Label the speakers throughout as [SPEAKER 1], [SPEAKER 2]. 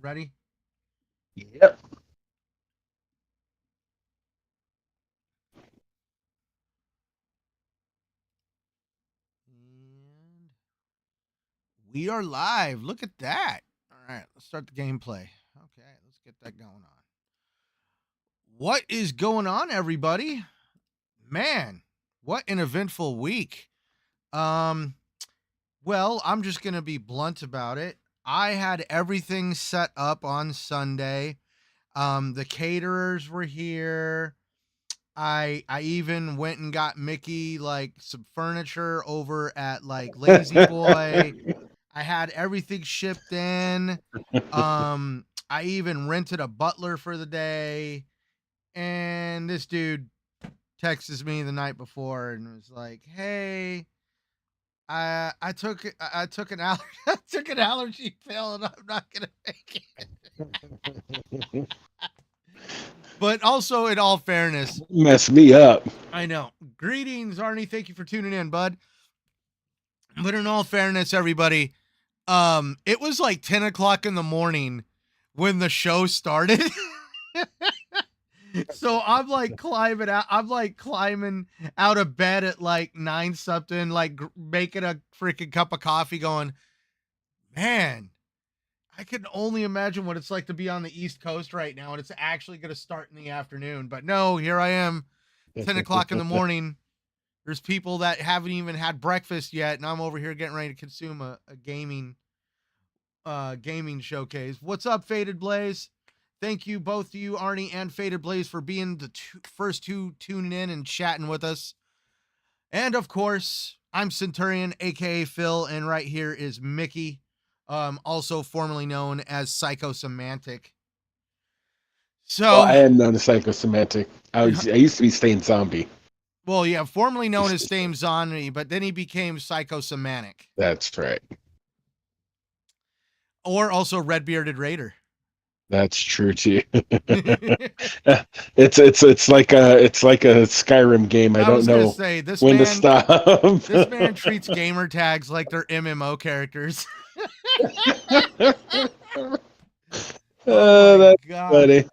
[SPEAKER 1] Ready?
[SPEAKER 2] Yep.
[SPEAKER 1] And we are live. Look at that. All right, let's start the gameplay. Okay, let's get that going on. What is going on, everybody? Man, what an eventful week. Um, well, I'm just gonna be blunt about it. I had everything set up on Sunday. The caterers were here. I even went and got Mickey like some furniture over at like Lazy Boy. I had everything shipped in. I even rented a butler for the day. And this dude texts me the night before and was like, "Hey, I took an I took an allergy pill and I'm not gonna make it." But also, in all fairness,
[SPEAKER 2] Mess me up.
[SPEAKER 1] I know. Greetings, Arnie. Thank you for tuning in, bud. But in all fairness, everybody, it was like 10 o'clock in the morning when the show started. So I'm like climbing out of bed at like 9 something, like making a freaking cup of coffee going, man, I can only imagine what it's like to be on the East Coast right now. And it's actually going to start in the afternoon. But no, here I am, 10 o'clock in the morning. There's people that haven't even had breakfast yet. And I'm over here getting ready to consume a gaming showcase. What's up, Faded Blaze? Thank you both to you, Arnie and Faded Blaze, for being the first two tuning in and chatting with us. And of course, I'm Centurion, aka Phil, and right here is Mickey, also formerly known as Psychosemantic.
[SPEAKER 2] Well,
[SPEAKER 1] So,
[SPEAKER 2] I am known as psychosemantic. I used to be Stain Zombie.
[SPEAKER 1] well, yeah, formerly known as Stame Zombie, but then he became Psychosemantic,
[SPEAKER 2] That's right.
[SPEAKER 1] or also Red Bearded Raider.
[SPEAKER 2] That's true too. It's like a Skyrim game. I
[SPEAKER 1] I
[SPEAKER 2] don't
[SPEAKER 1] was gonna
[SPEAKER 2] know
[SPEAKER 1] say
[SPEAKER 2] when to stop.
[SPEAKER 1] this man treats gamer tags like they're MMO characters. Oh my
[SPEAKER 2] That's
[SPEAKER 1] gosh.
[SPEAKER 2] funny.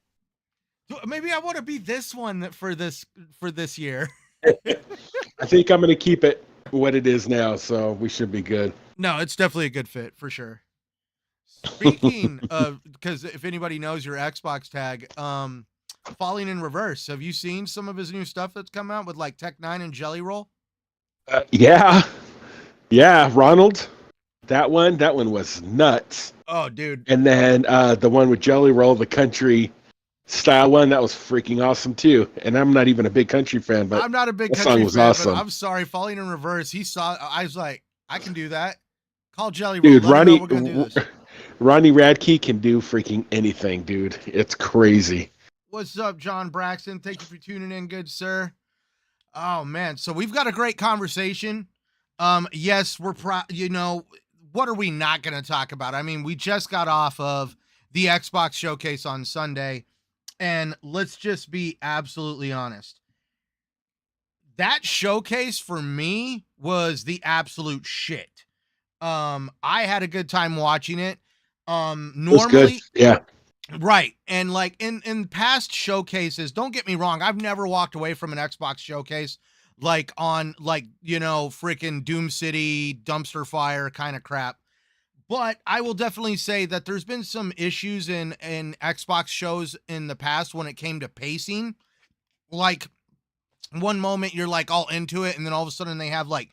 [SPEAKER 1] Maybe I want to be this one for this year.
[SPEAKER 2] I think I'm going to keep it what it is now, so we should be good.
[SPEAKER 1] No, it's definitely a good fit for sure. Speaking of, because if anybody knows your Xbox tag, Falling in Reverse. Have you seen some of his new stuff that's come out with like Tech Nine and Jelly Roll?
[SPEAKER 2] Yeah, yeah, Ronald. That one was nuts.
[SPEAKER 1] Oh, dude.
[SPEAKER 2] And then the one with Jelly Roll, the country style one, that was freaking awesome too. And I'm not even a big country fan, but
[SPEAKER 1] I'm not a big
[SPEAKER 2] that song
[SPEAKER 1] country
[SPEAKER 2] was
[SPEAKER 1] fan, but
[SPEAKER 2] awesome.
[SPEAKER 1] I'm sorry. Falling in Reverse. He saw. I was like, I can do that. Call Jelly Roll.
[SPEAKER 2] Dude,
[SPEAKER 1] Let him know we're gonna do this.
[SPEAKER 2] Ronnie Radke can do freaking anything, dude. It's crazy.
[SPEAKER 1] What's up, John Braxton? Thank you for tuning in, good sir. Oh man, so we've got a great conversation. Yes, what are we not going to talk about? I mean, we just got off of the Xbox showcase on Sunday, and let's just be absolutely honest. That showcase for me was the absolute shit. I had a good time watching it.
[SPEAKER 2] It was good.
[SPEAKER 1] Normally,
[SPEAKER 2] Yeah.
[SPEAKER 1] right. And like in past showcases, don't get me wrong, I've never walked away from an Xbox showcase like on like, freaking Doom City dumpster fire kind of crap. But I will definitely say that there's been some issues in Xbox shows in the past when it came to pacing. Like one moment you're like all into it and then all of a sudden they have like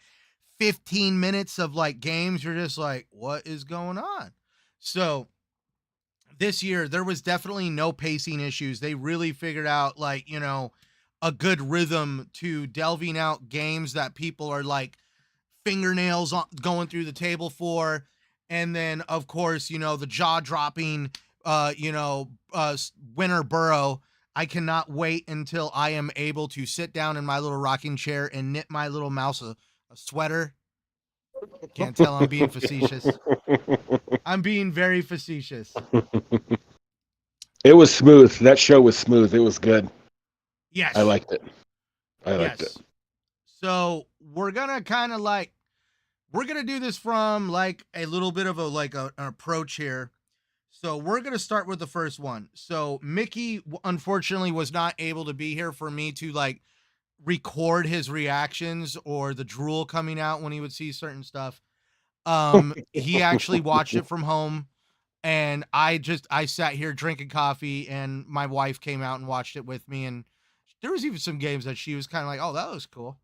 [SPEAKER 1] 15 minutes of like games. You're just like, what is going on? So this year there was definitely no pacing issues. They really figured out like, a good rhythm to delving out games that people are like fingernails going through the table for. And then of course, the jaw dropping winter burrow. I cannot wait until I am able to sit down in my little rocking chair and knit my little mouse a sweater. Can't tell I'm being facetious. I'm being very facetious.
[SPEAKER 2] It was smooth. That show was smooth. It was good. I
[SPEAKER 1] Yes.
[SPEAKER 2] liked it. I liked it.
[SPEAKER 1] Yes. So we're gonna kind of like we're gonna do this from like a little bit of an approach here. So we're going to start with the first one. So Mickey unfortunately was not able to be here for me to like record his reactions or the drool coming out when he would see certain stuff. He actually watched it from home, and I sat here drinking coffee, and my wife came out and watched it with me, and there was even some games that she was kind of like, "Oh, that was cool."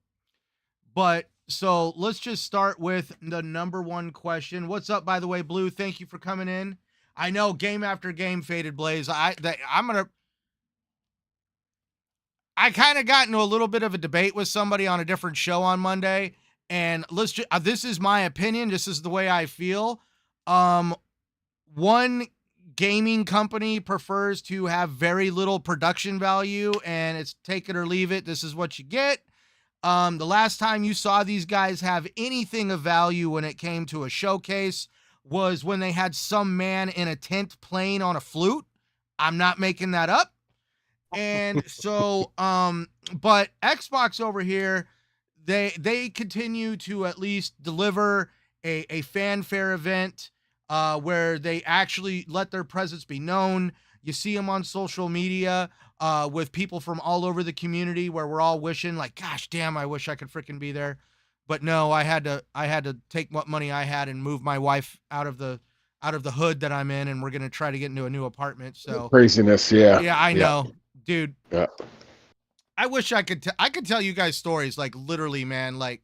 [SPEAKER 1] But so let's just start with the number one question. What's up, by the way, Blue? Thank you for coming in. I know game after game, Faded Blaze. I kind of got into a little bit of a debate with somebody on a different show on Monday, and let's just this is my opinion. This is the way I feel. Um, One gaming company prefers to have very little production value, and it's take it or leave it. This is what you get. The last time you saw these guys have anything of value when it came to a showcase was when they had some man in a tent playing on a flute. I'm not making that up. And so, but Xbox over here, they continue to at least deliver a fanfare event where they actually let their presence be known. You see them on social media with people from all over the community where we're all wishing like, gosh damn, I wish I could freaking be there. But no, I had to take what money I had and move my wife out of the hood that I'm in, and we're gonna try to get into a new apartment. So
[SPEAKER 2] Craziness, yeah.
[SPEAKER 1] yeah, I know, dude.
[SPEAKER 2] Yeah.
[SPEAKER 1] I wish I could. I could tell you guys stories like literally, man. Like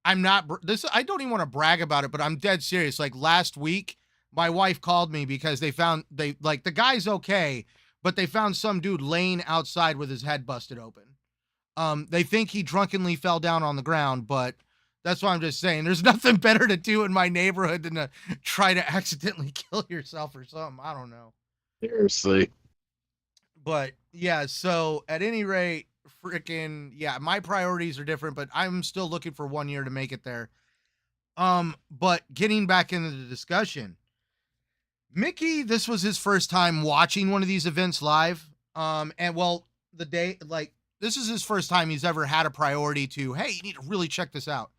[SPEAKER 1] I'm not this. I don't even want to brag about it, but I'm dead serious. Like last week, my wife called me because they like the guy's okay, but they found some dude laying outside with his head busted open. They think he drunkenly fell down on the ground, but that's why I'm just saying there's nothing better to do in my neighborhood than to try to accidentally kill yourself or something. I don't know.
[SPEAKER 2] Seriously.
[SPEAKER 1] But yeah, so at any rate, freaking yeah, my priorities are different, but I'm still looking for 1 year to make it there. But getting back into the discussion, Mickey, this was his first time watching one of these events live. And well, the day like this is his first time he's ever had a priority to, hey, you need to really check this out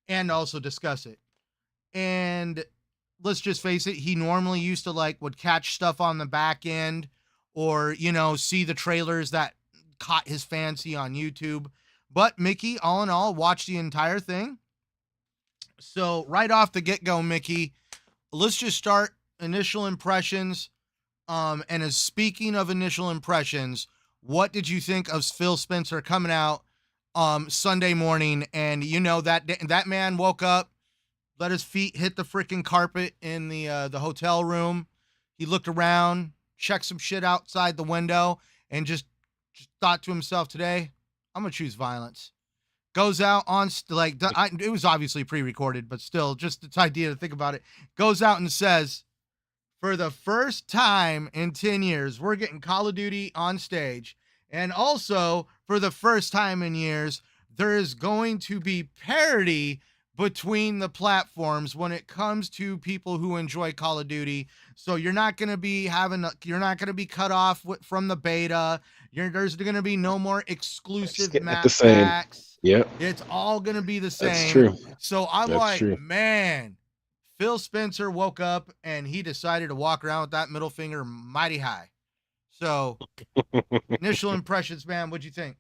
[SPEAKER 1] and also discuss it. And let's just face it, he normally used to like would catch stuff on the back end or, you know, see the trailers that caught his fancy on YouTube. But Mickey, all in all, watched the entire thing. So right off the get-go, Mickey, let's just start initial impressions. And as speaking of initial impressions, what did you think of Phil Spencer coming out Sunday morning? And you know that man woke up, let his feet hit the freaking carpet in the hotel room. He looked around, checked some shit outside the window, and just thought to himself, today, I'm going to choose violence. Goes out on, it was obviously pre-recorded, but still, just this idea to think about it. Goes out and says, for the first time in 10 years, we're getting Call of Duty on stage. And also, for the first time in years, there is going to be parity between the platforms when it comes to people who enjoy Call of Duty. So you're not going to be cut off from the beta. There's going to be no more exclusive map packs.
[SPEAKER 2] Yep.
[SPEAKER 1] It's all going to be the same.
[SPEAKER 2] That's true.
[SPEAKER 1] So man, Phil Spencer woke up and he decided to walk around with that middle finger mighty high. So initial impressions, man, what'd you think?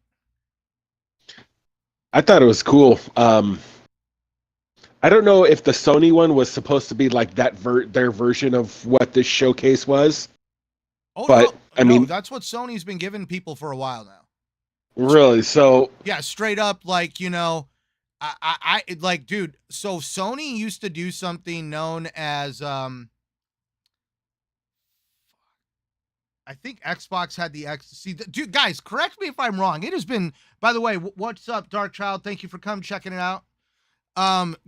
[SPEAKER 2] I thought it was cool. I don't know if the Sony one was supposed to be like that their version of what this showcase was.
[SPEAKER 1] Oh,
[SPEAKER 2] but
[SPEAKER 1] no,
[SPEAKER 2] I mean,
[SPEAKER 1] that's what Sony's been giving people for a while now.
[SPEAKER 2] Really? So
[SPEAKER 1] yeah, straight up, like, you know, I like, dude. So Sony used to do something known as I think Xbox had the see, dude, guys, correct me if I'm wrong. It has been, by the way, what's up, Dark Child? Thank you for coming checking it out.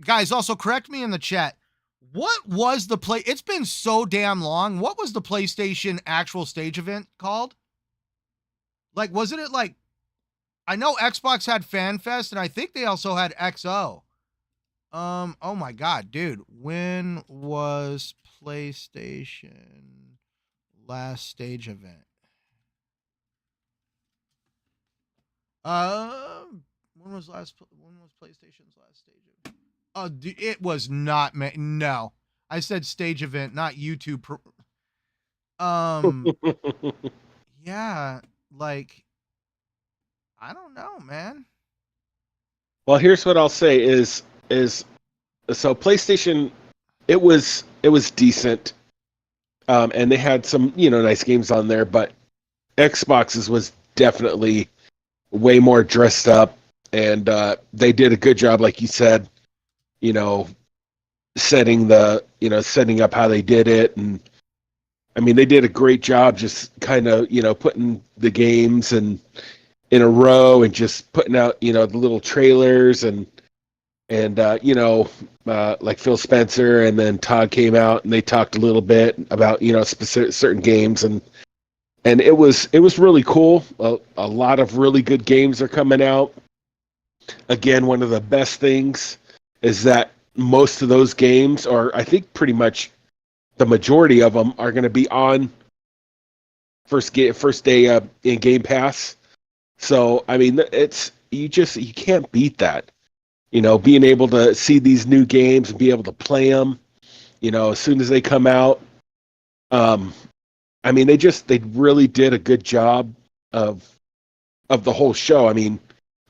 [SPEAKER 1] Guys, also correct me in the chat. What was the it's been so damn long. What was the PlayStation actual stage event called? Like, wasn't it like, I know Xbox had FanFest and I think they also had XO. Oh my God, dude. When was PlayStation last stage event? When was PlayStation's last stage event? Oh, dude, it was not, no. I said stage event, not YouTube. Um, yeah, like I don't know, man.
[SPEAKER 2] Well, here's what I'll say is so PlayStation, it was decent, and they had some nice games on there, but Xbox's was definitely way more dressed up, and they did a good job, like you said, you know, setting up how they did it, and I mean they did a great job just kind of putting the games and in a row and just putting out the little trailers and like Phil Spencer and then Todd came out and they talked a little bit about specific certain games and it was really cool. A lot of really good games are coming out. Again, one of the best things is that most of those games, or I think pretty much the majority of them, are going to be on first day in Game Pass. So I mean, you can't beat that. Being able to see these new games and be able to play them, as soon as they come out. Um, I mean, they really did a good job of the whole show. I mean,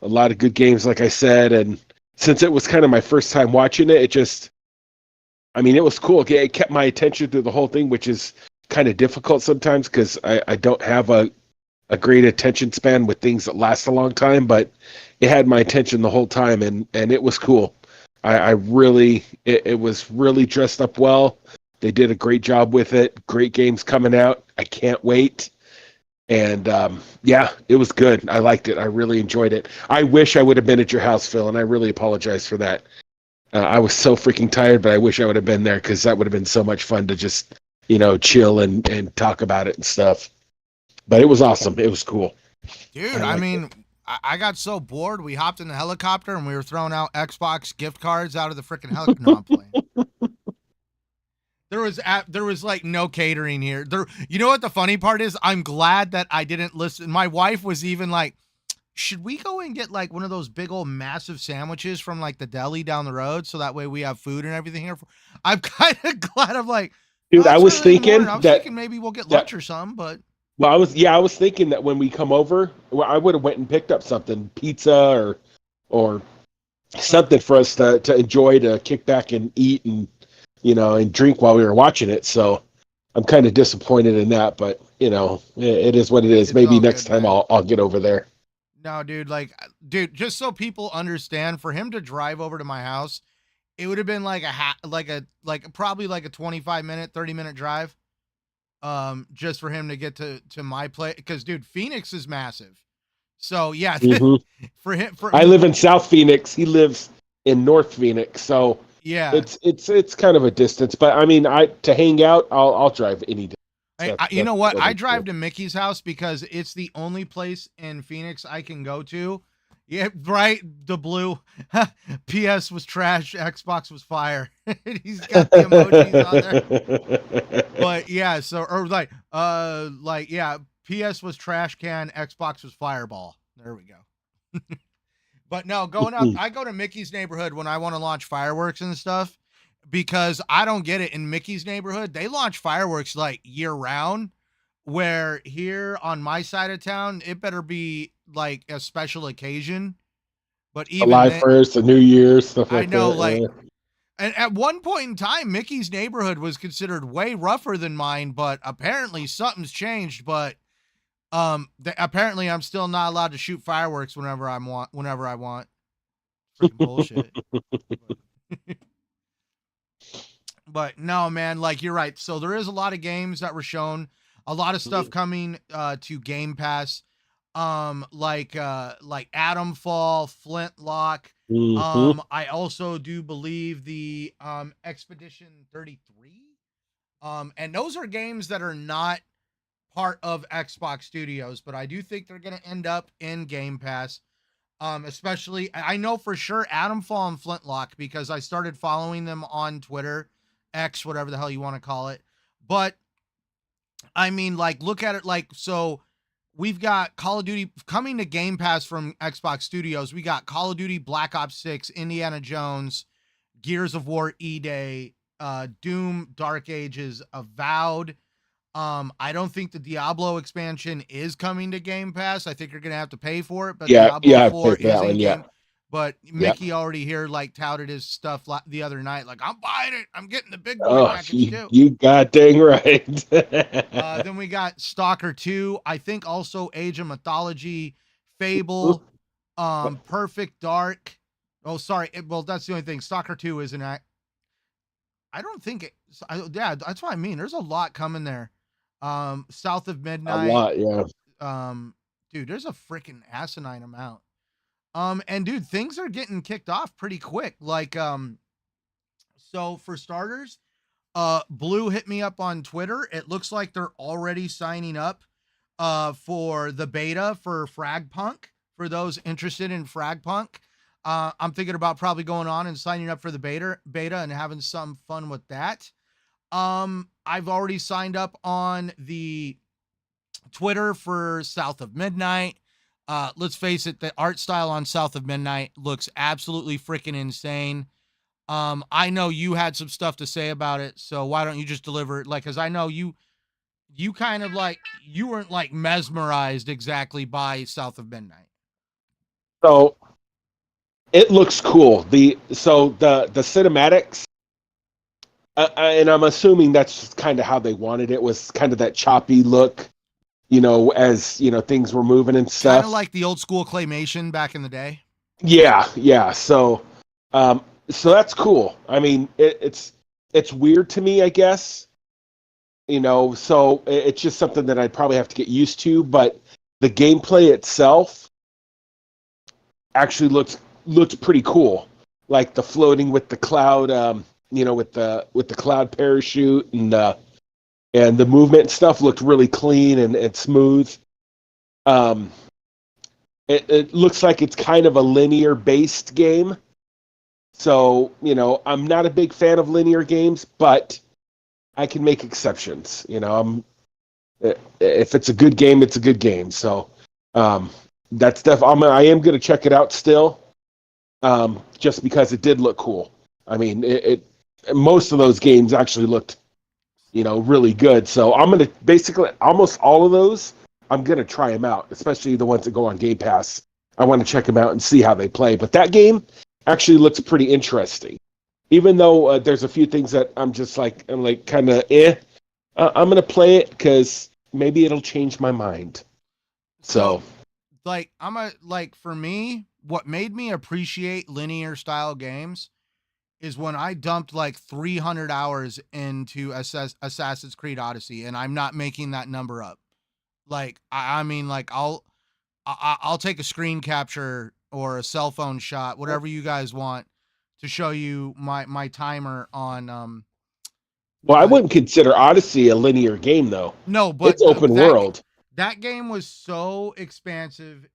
[SPEAKER 2] a lot of good games, like I said, and since it was kind of my first time watching it, I mean, it was cool. It kept my attention through the whole thing, which is kind of difficult sometimes because I don't have a great attention span with things that last a long time, but it had my attention the whole time, and it was cool. I really, it was really dressed up well. They did a great job with it. Great games coming out. I can't wait. And yeah, it was good. I liked it. I really enjoyed it. I wish I would have been at your house, Phil, and I really apologize for that. I was so freaking tired, but I wish I would have been there because that would have been so much fun to just, chill and talk about it and stuff. But it was awesome. It was cool.
[SPEAKER 1] Dude,
[SPEAKER 2] I
[SPEAKER 1] I
[SPEAKER 2] liked
[SPEAKER 1] mean,
[SPEAKER 2] it.
[SPEAKER 1] I got so bored. We hopped in the helicopter and we were throwing out Xbox gift cards out of the freaking helicopter. No, I'm playing. There was like no catering here. There, you know what the funny part is? I'm glad that I didn't listen. My wife was even like, "Should we go and get like one of those big old massive sandwiches from like the deli down the road so that way we have food and everything here?" I'm kind of glad. I'm like,
[SPEAKER 2] Dude,
[SPEAKER 1] oh,
[SPEAKER 2] I
[SPEAKER 1] it's
[SPEAKER 2] was
[SPEAKER 1] early in the morning.
[SPEAKER 2] thinking
[SPEAKER 1] I was
[SPEAKER 2] that
[SPEAKER 1] thinking maybe we'll get lunch
[SPEAKER 2] that
[SPEAKER 1] or something, but
[SPEAKER 2] well, I was thinking that when we come over, well, I would have went and picked up something, pizza or something for us to enjoy, to kick back and eat and and drink while we were watching it. So I'm kind of disappointed in that, but it is what it is.
[SPEAKER 1] it's
[SPEAKER 2] Maybe
[SPEAKER 1] all
[SPEAKER 2] next
[SPEAKER 1] good,
[SPEAKER 2] time
[SPEAKER 1] man.
[SPEAKER 2] I'll get over there.
[SPEAKER 1] No, dude, like, dude, just so people understand, for him to drive over to my house, it would have been like probably like a 25-minute, 30-minute drive. Just for him to get to my place, because dude, Phoenix is massive. So yeah,
[SPEAKER 2] hmm
[SPEAKER 1] for him, for
[SPEAKER 2] I live in South Phoenix. He lives in North Phoenix, so
[SPEAKER 1] yeah,
[SPEAKER 2] it's kind of a distance. But I mean, I to hang out, I'll drive any day.
[SPEAKER 1] you know
[SPEAKER 2] That's
[SPEAKER 1] what?
[SPEAKER 2] no
[SPEAKER 1] I
[SPEAKER 2] big
[SPEAKER 1] drive
[SPEAKER 2] deal.
[SPEAKER 1] to Mickey's house because it's the only place in Phoenix I can go to. Yeah, right. The blue. PS was trash. Xbox was fire. He's got the emojis on there. But yeah, so or like yeah, PS was trash can. Xbox was fireball. There we go. But no, going up, I go to Mickey's neighborhood when I want to launch fireworks and stuff because I don't get it. In Mickey's neighborhood, they launch fireworks like year round, where here on my side of town, it better be like a special occasion. But even
[SPEAKER 2] July
[SPEAKER 1] then,
[SPEAKER 2] 1st, the New Year's, stuff
[SPEAKER 1] I
[SPEAKER 2] like
[SPEAKER 1] know,
[SPEAKER 2] that.
[SPEAKER 1] like, and at one point in time, Mickey's neighborhood was considered way rougher than mine, but apparently something's changed. But apparently I'm still not allowed to shoot fireworks whenever I want. Freaking bullshit. But no, man, like you're right. So there is a lot of games that were shown, a lot of stuff coming to Game Pass. Like Atom Fall, Flintlock.
[SPEAKER 2] Mm-hmm.
[SPEAKER 1] I also do believe the Expedition 33. And those are games that are not part of Xbox Studios, but I do think they're gonna end up in Game Pass. Especially I know for sure Atomfall and Flintlock because I started following them on Twitter, X, whatever the hell you want to call it. But I mean, like, look at it like so. We've got Call of Duty coming to Game Pass from Xbox Studios. We got Call of Duty Black Ops 6, Indiana Jones, Gears of War E Day, Doom, Dark Ages, Avowed, I don't think the Diablo expansion is coming to Game Pass. I think you're gonna have to pay for it, but
[SPEAKER 2] Yeah,
[SPEAKER 1] Diablo
[SPEAKER 2] yeah, I
[SPEAKER 1] 4
[SPEAKER 2] paid for
[SPEAKER 1] is
[SPEAKER 2] that
[SPEAKER 1] in
[SPEAKER 2] one. Yeah,
[SPEAKER 1] game. But
[SPEAKER 2] yeah.
[SPEAKER 1] Mickey already here like touted his stuff the other night, like I'm buying it. I'm getting the big boy
[SPEAKER 2] Oh,
[SPEAKER 1] package too.
[SPEAKER 2] you got dang right.
[SPEAKER 1] Then we got Stalker 2. I think also Age of Mythology, Fable, Perfect Dark. Oh, sorry. Well, that's the only thing. Stalker 2 isn't. I don't think it. Yeah, that's what I mean. There's a lot coming there. South of
[SPEAKER 2] A
[SPEAKER 1] Midnight.
[SPEAKER 2] lot, yeah.
[SPEAKER 1] Um, dude, there's a freaking asinine amount. And dude, things are getting kicked off pretty quick. Like, so for starters, Blue hit me up on Twitter. It looks like they're already signing up for the beta for Fragpunk. For those interested in Fragpunk, I'm thinking about probably going on and signing up for the beta and having some fun with that. I've already signed up on the Twitter for South of Midnight. Let's face it, the art style on South of Midnight looks absolutely freaking insane. I know you had some stuff to say about it, so why don't you just deliver it? Like, cause I know you kind of like you weren't like mesmerized exactly by South of Midnight.
[SPEAKER 2] So it looks cool. The cinematics, and I'm assuming that's kind of how they wanted it. Was kind of that choppy look, as things were moving and
[SPEAKER 1] Kind of
[SPEAKER 2] stuff.
[SPEAKER 1] like the old school claymation back in the day.
[SPEAKER 2] Yeah, yeah. So that's cool. I mean, it's weird to me, I guess. So it's just something that I'd probably have to get used to. But the gameplay itself actually looks pretty cool. Like the floating with the cloud, with the cloud parachute and the movement and stuff looked really clean and smooth. Um, it looks like it's kind of a linear based game. So, I'm not a big fan of linear games, but I can make exceptions. If it's a good game, it's a good game. So, that's I am going to check it out still, just because it did look cool. I mean, most of those games actually looked, really good. So I'm going to basically almost all of those. I'm going to try them out, especially the ones that go on Game Pass. I want to check them out and see how they play. But that game actually looks pretty interesting, even though there's a few things that I'm like kind of I'm gonna play it because maybe it'll change my mind.
[SPEAKER 1] So,
[SPEAKER 2] So
[SPEAKER 1] like, for me, what made me appreciate linear style games is when I dumped like 300 hours into Assassin's Creed Odyssey, and I'm not making that number up. Like, I mean, like, I'll take a screen capture or a cell phone shot, whatever you guys want, to show you my timer on
[SPEAKER 2] well, I
[SPEAKER 1] uh
[SPEAKER 2] wouldn't consider Odyssey a linear game though.
[SPEAKER 1] no,
[SPEAKER 2] It's
[SPEAKER 1] but
[SPEAKER 2] open world.
[SPEAKER 1] that game was so expansive.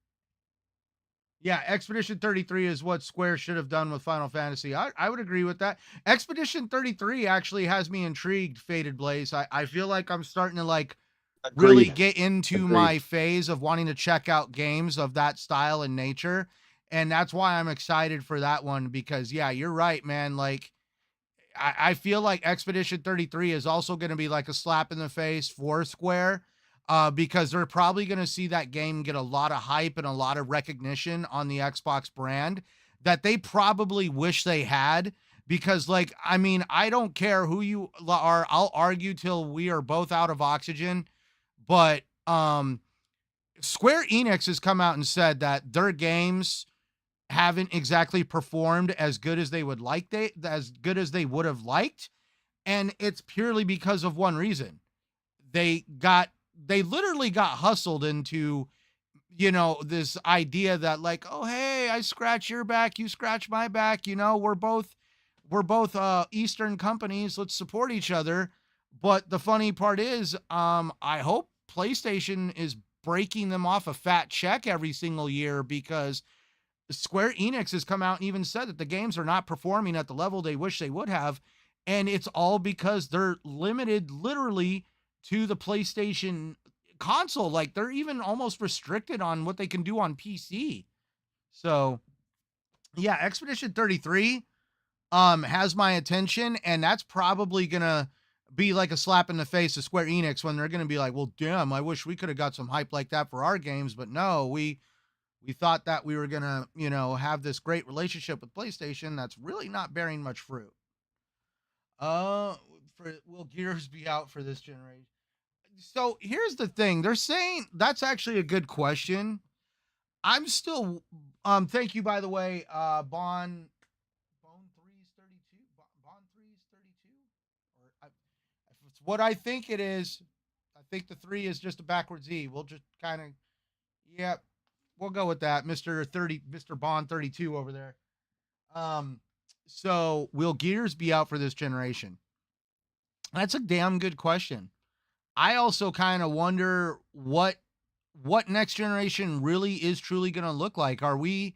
[SPEAKER 1] Yeah, Expedition 33 is what Square should have done with Final Fantasy. I would agree with that. Expedition 33 actually has me intrigued, Faded Blaze. I feel like I'm starting to like really
[SPEAKER 2] Agreed.
[SPEAKER 1] get into
[SPEAKER 2] Agreed.
[SPEAKER 1] my phase of wanting to check out games of that style and nature. And that's why I'm excited for that one because yeah, you're right, man. Like I feel like Expedition 33 is also going to be like a slap in the face for Square, because they're probably going to see that game get a lot of hype and a lot of recognition on the Xbox brand that they probably wish they had. Because, like, I mean, I don't care who you are. I'll argue till we are both out of oxygen. But Square Enix has come out and said that their games haven't exactly performed as good as they would like as good as they would have liked, and it's purely because of one reason. They literally got hustled into this idea that like, oh hey, I scratch your back, you scratch my back, we're both eastern companies, let's support each other. But the funny part is, I hope PlayStation is breaking them off a fat check every single year, because Square Enix has come out and even said that the games are not performing at the level they wish they would have. And it's all because they're limited literally to the PlayStation console. Like they're even almost restricted on what they can do on PC. So yeah, Expedition 33 has my attention, and that's probably gonna be like a slap in the face to Square Enix when they're going to be like, well, damn, I wish we could have got some hype like that for our games, but no, we thought that we were going to, have this great relationship with PlayStation that's really not bearing much fruit. Uh, will Gears be out for this generation? So here's the thing. They're saying that's actually a good question. I'm still thank you by the way, Bone 3's 32. Bond 3's 32 or if it's what I think it is. I think the 3 is just a backwards E. We'll just kind of yep, we'll go with that. Mr. Bond 32 over there. Um so will Gears be out for this generation? That's a damn good question. I also kind of wonder what next generation really is truly going to look like. Are we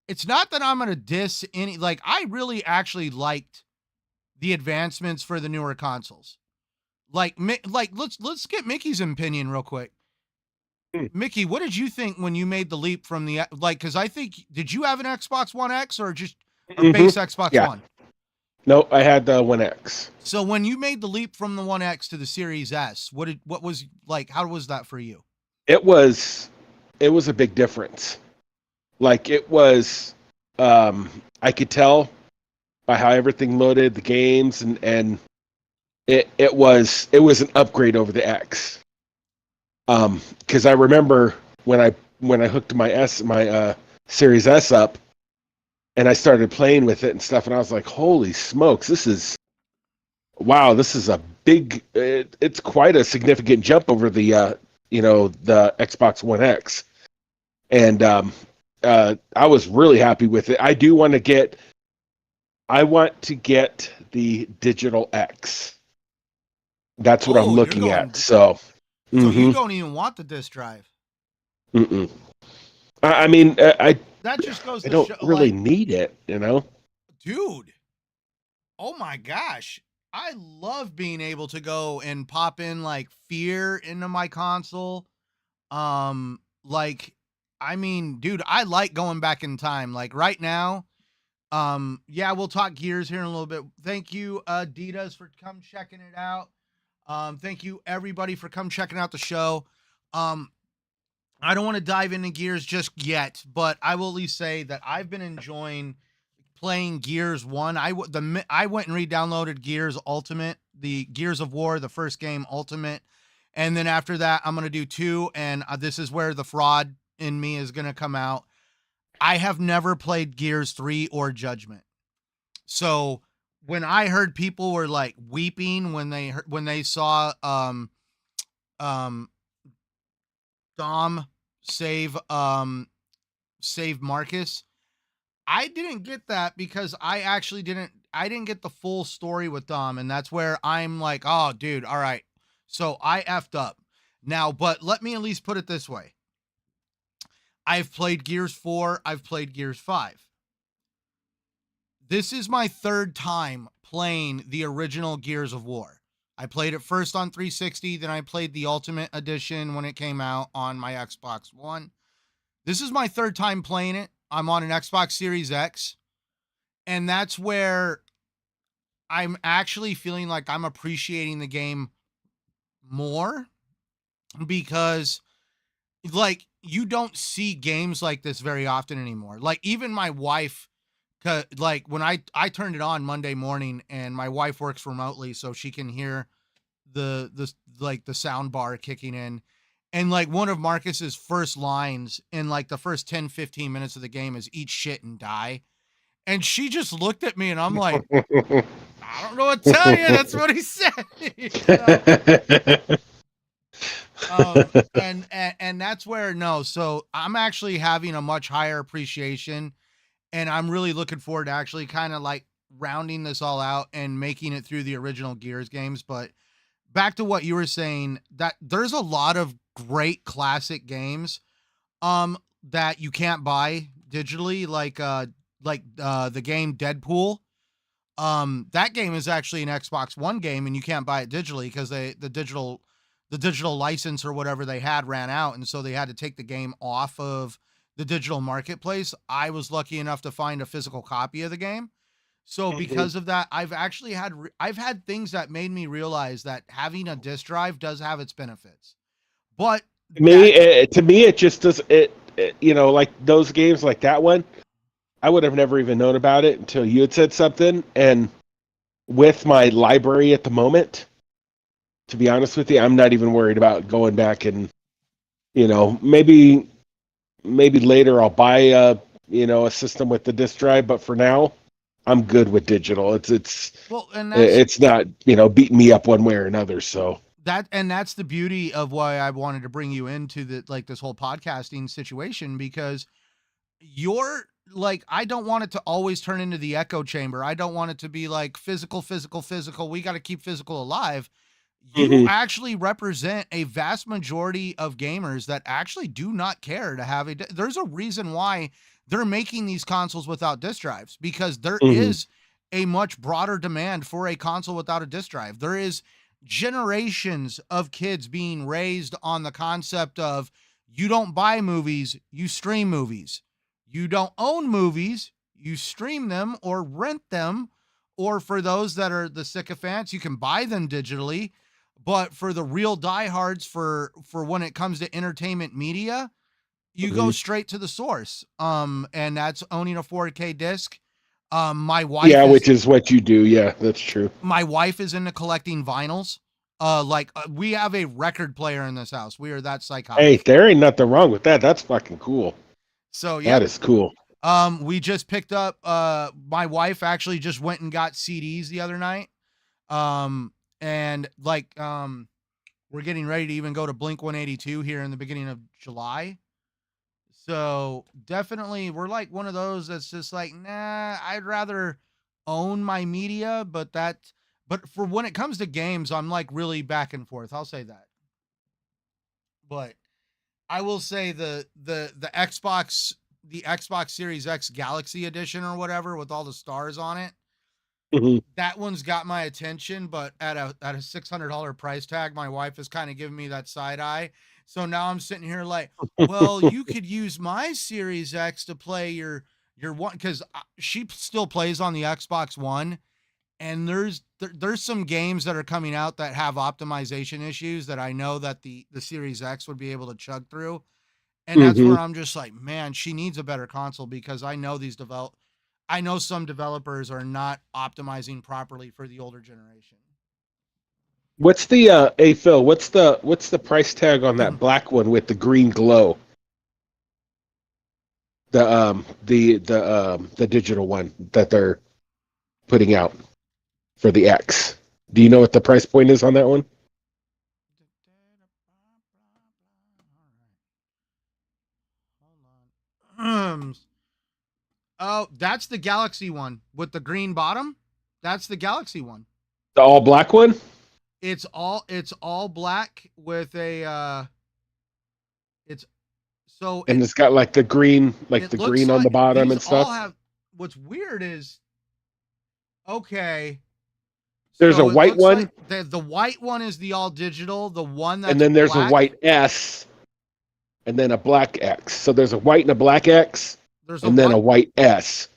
[SPEAKER 1] It's not that I'm going to diss any like I really actually liked the advancements for the newer consoles. Like let's get Mickey's opinion real quick.
[SPEAKER 2] Hmm.
[SPEAKER 1] Mickey, what did you think when you made the leap from the like cuz I think did you have an Xbox One X or just a base Xbox
[SPEAKER 2] Yeah.
[SPEAKER 1] One?
[SPEAKER 2] No, I had the One X.
[SPEAKER 1] So when you made the leap from the One X to the Series S, what was like how was that for you?
[SPEAKER 2] It was a big difference. Like it was, I could tell by how everything loaded, the games, and it was an upgrade over the X. Because I remember when I hooked my Series S up, and I started playing with it and stuff, and I was like, holy smokes, this is a big. It's quite a significant jump over the the Xbox One X, and I was really happy with it. I want to get the Digital X. That's what I'm looking at. So
[SPEAKER 1] you don't even want the disc drive.
[SPEAKER 2] Mm-mm. I mean,
[SPEAKER 1] that just goes.
[SPEAKER 2] I don't really need it,
[SPEAKER 1] dude. Oh my gosh, I love being able to go and pop in like Fear into my console. Like, I mean, dude, I like going back in time. Like right now, yeah, we'll talk Gears here in a little bit. Thank you, Adidas, for come checking it out. Thank you everybody for come checking out the show. I don't want to dive into Gears just yet, but I will at least say that I've been enjoying playing Gears 1. I went and re-downloaded Gears Ultimate, the Gears of War, the first game Ultimate. And then after that, I'm going to do 2. And this is where the fraud in me is going to come out. I have never played Gears 3 or Judgment. So when I heard people were like weeping when they saw, Dom save Marcus, I didn't get that because I didn't get the full story with Dom, and that's where I'm like, oh dude, all right, so I effed up now. But let me at least put it this way: I've played Gears 4, I've played Gears 5. This is my third time playing the original Gears of War. I played it first on 360, then I played the Ultimate Edition when it came out on my Xbox One. This is my third time playing it. I'm on an Xbox Series X, and that's where I'm actually feeling like I'm appreciating the game more because, like, you don't see games like this very often anymore. Like, even my wife, like when I turned it on Monday morning, and my wife works remotely so she can hear the sound bar kicking in, and like one of Marcus's first lines in like the first 10-15 minutes of the game is eat shit and die, and she just looked at me and I'm like, I don't know what to tell you, that's what he said. And that's where so I'm actually having a much higher appreciation. And I'm really looking forward to actually kind of like rounding this all out and making it through the original Gears games. But back to what you were saying, that there's a lot of great classic games that you can't buy digitally, like the game Deadpool. That game is actually an Xbox One game, and you can't buy it digitally because the digital license or whatever they had ran out, and so they had to take the game off of the digital marketplace. I was lucky enough to find a physical copy of the game. So
[SPEAKER 2] Mhm.
[SPEAKER 1] because of that, I've had things that made me realize that having a disk drive does have its benefits. But that
[SPEAKER 2] To me, it just does it. You know, like those games like that one, I would have never even known about it until you had said something. And with my library at the moment, to be honest with you, I'm not even worried about going back and maybe later I'll buy a system with the disk drive, but for now, I'm good with digital.
[SPEAKER 1] well, and
[SPEAKER 2] It's not beating me up one way or another. So
[SPEAKER 1] that's the beauty of why I wanted to bring you into this whole podcasting situation, because you're like, I don't want it to always turn into the echo chamber. I don't want it to be like physical, physical, physical. We got to keep physical alive. You
[SPEAKER 2] mhm,
[SPEAKER 1] actually represent a vast majority of gamers that actually do not care to have there's a reason why they're making these consoles without disk drives, because there
[SPEAKER 2] mhm,
[SPEAKER 1] is a much broader demand for a console without a disk drive. There is generations of kids being raised on the concept of, you don't buy movies, you stream movies. You don't own movies, you stream them or rent them. Or for those that are the sycophants, you can buy them digitally. But for the real diehards, for when it comes to entertainment media, you go
[SPEAKER 2] mhm.
[SPEAKER 1] straight to the source. And that's owning a 4K disc. My
[SPEAKER 2] Yeah,
[SPEAKER 1] wife is
[SPEAKER 2] which is what you do. Yeah, that's true.
[SPEAKER 1] my wife is into collecting vinyls. We have a record player in this house. We are that
[SPEAKER 2] Hey,
[SPEAKER 1] psychotic.
[SPEAKER 2] there ain't nothing wrong with that. That's fucking cool.
[SPEAKER 1] So
[SPEAKER 2] That
[SPEAKER 1] yep.
[SPEAKER 2] is cool.
[SPEAKER 1] We just picked up my wife actually just went and got CDs the other night. Um and we're getting ready to even go to Blink 182 here in the beginning of July. So definitely we're like one of those that's just like, nah, I'd rather own my media, but for when it comes to games, I'm like really back and forth. I'll say that. But I will say the Xbox Series X Galaxy Edition or whatever with all the stars on it,
[SPEAKER 2] Mhm.
[SPEAKER 1] that one's got my attention, but at a $600 price tag, my wife is kind of giving me that side eye. So now I'm sitting here like, well, you could use my Series X to play your one, because she still plays on the Xbox One, and there's some games that are coming out that have optimization issues that I know that the Series X would be able to chug through. And that's where
[SPEAKER 2] Mhm.
[SPEAKER 1] I'm just like, man, she needs a better console, because I know some developers are not optimizing properly for the older generation.
[SPEAKER 2] What's the hey Phil, what's the price tag on that black one with the green glow? The digital one that they're putting out for the X. Do you know what the price point is on that one?
[SPEAKER 1] Oh, that's the Galaxy one with the green bottom. That's the Galaxy one.
[SPEAKER 2] The all black one?
[SPEAKER 1] It's all black with a it's so
[SPEAKER 2] And it's got like
[SPEAKER 1] it
[SPEAKER 2] the
[SPEAKER 1] looks
[SPEAKER 2] green on the
[SPEAKER 1] like
[SPEAKER 2] bottom
[SPEAKER 1] these
[SPEAKER 2] and
[SPEAKER 1] all
[SPEAKER 2] stuff.
[SPEAKER 1] have, what's weird is, okay,
[SPEAKER 2] There's a
[SPEAKER 1] so it
[SPEAKER 2] white
[SPEAKER 1] looks like
[SPEAKER 2] one,
[SPEAKER 1] the white one is the all digital, the one
[SPEAKER 2] and
[SPEAKER 1] that's
[SPEAKER 2] then there's a
[SPEAKER 1] black.
[SPEAKER 2] white S, and then a black X. So there's a white and a black X,
[SPEAKER 1] There's a
[SPEAKER 2] and then
[SPEAKER 1] white
[SPEAKER 2] a white S.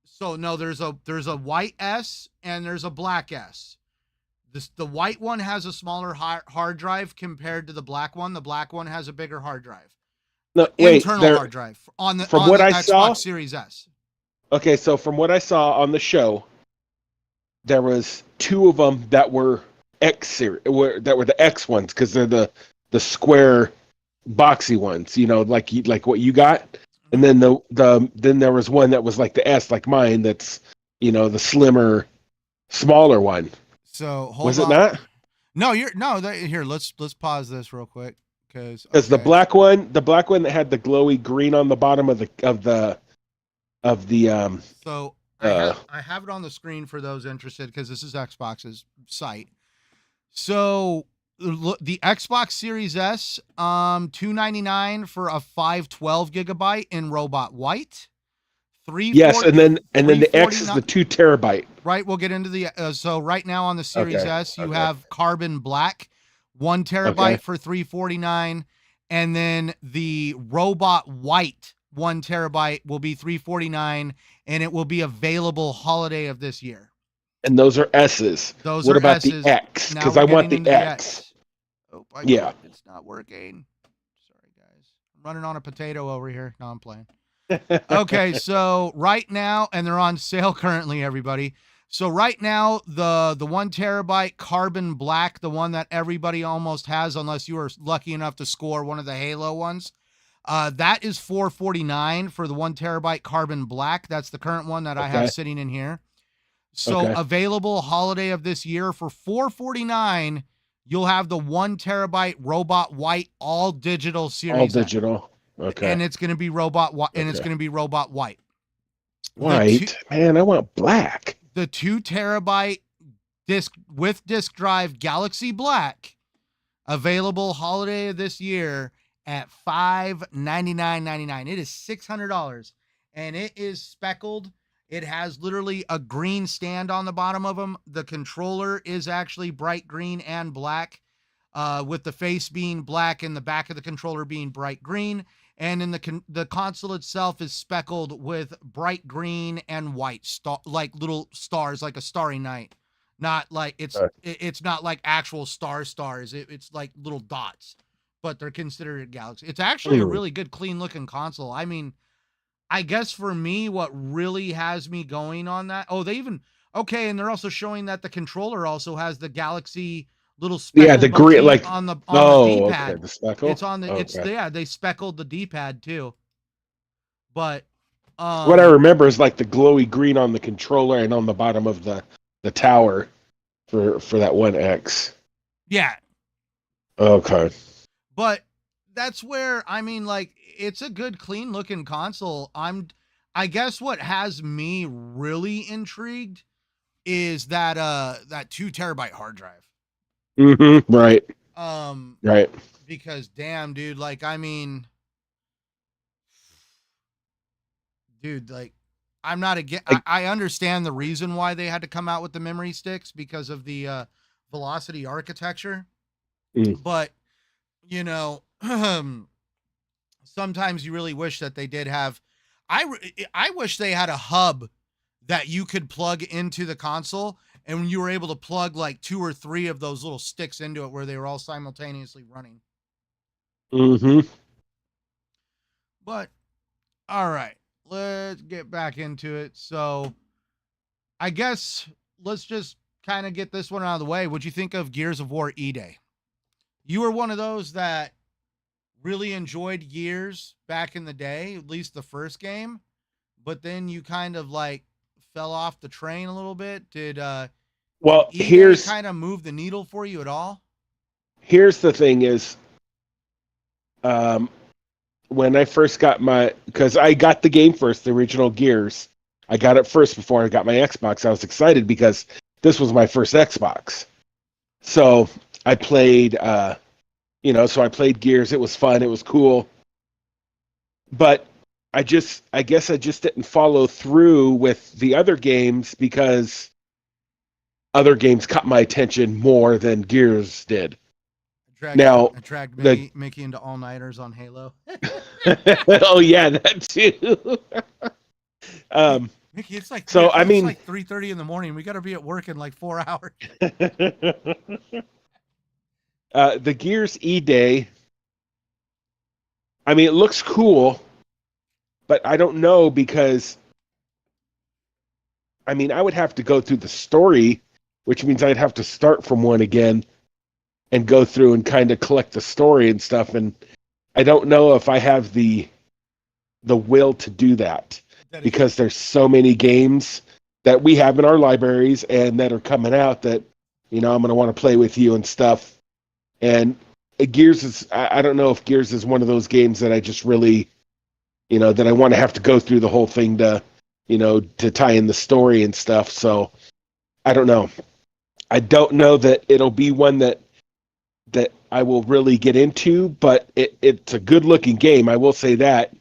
[SPEAKER 1] So no, there's a white S and there's a black S. The white one has a smaller hard drive compared to the black one. The black one has a bigger hard drive,
[SPEAKER 2] No, wait,
[SPEAKER 1] internal
[SPEAKER 2] there.
[SPEAKER 1] hard drive on the
[SPEAKER 2] From what I
[SPEAKER 1] Xbox
[SPEAKER 2] saw,
[SPEAKER 1] Series S.
[SPEAKER 2] okay, so from what I saw on the show, there was two of them that were X series, that were the X ones because they're the square boxy ones, like what you got. And
[SPEAKER 1] Mhm.
[SPEAKER 2] then then there was one that was like the S, like mine. That's the slimmer, smaller one.
[SPEAKER 1] So hold
[SPEAKER 2] Was it
[SPEAKER 1] on.
[SPEAKER 2] not?
[SPEAKER 1] No, you're no. Here, let's pause this real quick, because
[SPEAKER 2] Because
[SPEAKER 1] okay.
[SPEAKER 2] the black one that had the glowy green on the bottom of the
[SPEAKER 1] So
[SPEAKER 2] uh
[SPEAKER 1] I have it on the screen for those interested, because this is Xbox's site. So the Xbox Series S, 299 for a 512 GB in robot white,
[SPEAKER 2] yes, and then the X is
[SPEAKER 1] 349.
[SPEAKER 2] the 2 terabyte.
[SPEAKER 1] Right, we'll get into the so right now on the Series
[SPEAKER 2] Okay,
[SPEAKER 1] S, you
[SPEAKER 2] okay,
[SPEAKER 1] have carbon black, 1 terabyte
[SPEAKER 2] okay.
[SPEAKER 1] for 349, and then the robot white 1 terabyte will be $349, and it will be available holiday of this year.
[SPEAKER 2] And those are S's.
[SPEAKER 1] Those
[SPEAKER 2] what
[SPEAKER 1] are
[SPEAKER 2] about
[SPEAKER 1] S's.
[SPEAKER 2] the X?
[SPEAKER 1] Now
[SPEAKER 2] Because
[SPEAKER 1] we're
[SPEAKER 2] I want
[SPEAKER 1] getting
[SPEAKER 2] the
[SPEAKER 1] into
[SPEAKER 2] X.
[SPEAKER 1] Oh,
[SPEAKER 2] Yeah.
[SPEAKER 1] It's not working. Sorry, guys. I'm running on a potato over here. No, I'm playing. Okay, so right now, and they're on sale currently, everybody. So right now, the 1 terabyte carbon black, the one that everybody almost has, unless you are lucky enough to score one of the Halo ones, that is $449 for the 1 terabyte carbon black. That's the current one that I have sitting in here. So available holiday of this year for $449, you'll have the 1 terabyte robot white all digital series.
[SPEAKER 2] All digital. Okay.
[SPEAKER 1] And it's going to be robot and it's going to be robot white.
[SPEAKER 2] White? Man, I want black.
[SPEAKER 1] The 2 terabyte disk with disk drive Galaxy Black, available holiday of this year at $599.99. It is $600, and it is speckled. It has literally a green stand on the bottom of them. The controller is actually bright green and black, with the face being black and the back of the controller being bright green. And in the console itself is speckled with bright green and white like little stars, like a starry night. Not like it's not like actual stars. It's like little dots, but they're considered a galaxy. It's actually a really good, clean looking console. I mean, I guess for me, what really has me going on that. Oh, and they're also showing that the controller also has the Galaxy little speckle
[SPEAKER 2] the green, like
[SPEAKER 1] on the D-pad.
[SPEAKER 2] Okay, the speckle.
[SPEAKER 1] It's on the they speckled the D-pad too. But
[SPEAKER 2] what I remember is like the glowy green on the controller and on the bottom of the tower for that 1X.
[SPEAKER 1] Yeah.
[SPEAKER 2] Okay.
[SPEAKER 1] But that's where, I mean, like, it's a good, clean looking console. I guess what has me really intrigued is that 2 terabyte hard drive.
[SPEAKER 2] Mm-hmm. Right.
[SPEAKER 1] Right. Because damn, dude, like, I mean, dude, like, I'm not again. I understand the reason why they had to come out with the memory sticks because of the velocity architecture, but you know, sometimes you really wish that they did have. I wish they had a hub that you could plug into the console, and you were able to plug like 2 or 3 of those little sticks into it where they were all simultaneously running.
[SPEAKER 2] Mm-hmm.
[SPEAKER 1] But all right, let's get back into it. So I guess let's just kind of get this one out of the way. What'd you think of Gears of War E-Day? You were one of those that really enjoyed Gears back in the day, at least the first game, but then you kind of like fell off the train a little bit. Did here's kind of move the needle for you at all?
[SPEAKER 2] Here's the thing is, when I first got because I got the game first, the original Gears, I got it first before I got my Xbox. I was excited because this was my first Xbox. So I played, I played Gears. It was fun. It was cool. But I guess I just didn't follow through with the other games because other games caught my attention more than Gears did.
[SPEAKER 1] I dragged Mickey into all-nighters on Halo.
[SPEAKER 2] Oh yeah, that too.
[SPEAKER 1] Mickey, it's like
[SPEAKER 2] so. I
[SPEAKER 1] it's
[SPEAKER 2] mean,
[SPEAKER 1] like 3:30 in the morning. We got to be at work in like 4 hours.
[SPEAKER 2] The Gears E-Day. I mean, it looks cool, but I don't know because. I mean, I would have to go through the story, which means I'd have to start from one again, and go through and kind of collect the story and stuff. And I don't know if I have the will to do that because there's so many games that we have in our libraries and that are coming out that, I'm going to want to play with you and stuff. And Gears is, I don't know if Gears is one of those games that I just really, that I want to have to go through the whole thing to, to tie in the story and stuff. So I don't know. I don't know that it'll be one that I will really get into, but it's a good looking game. I will say that.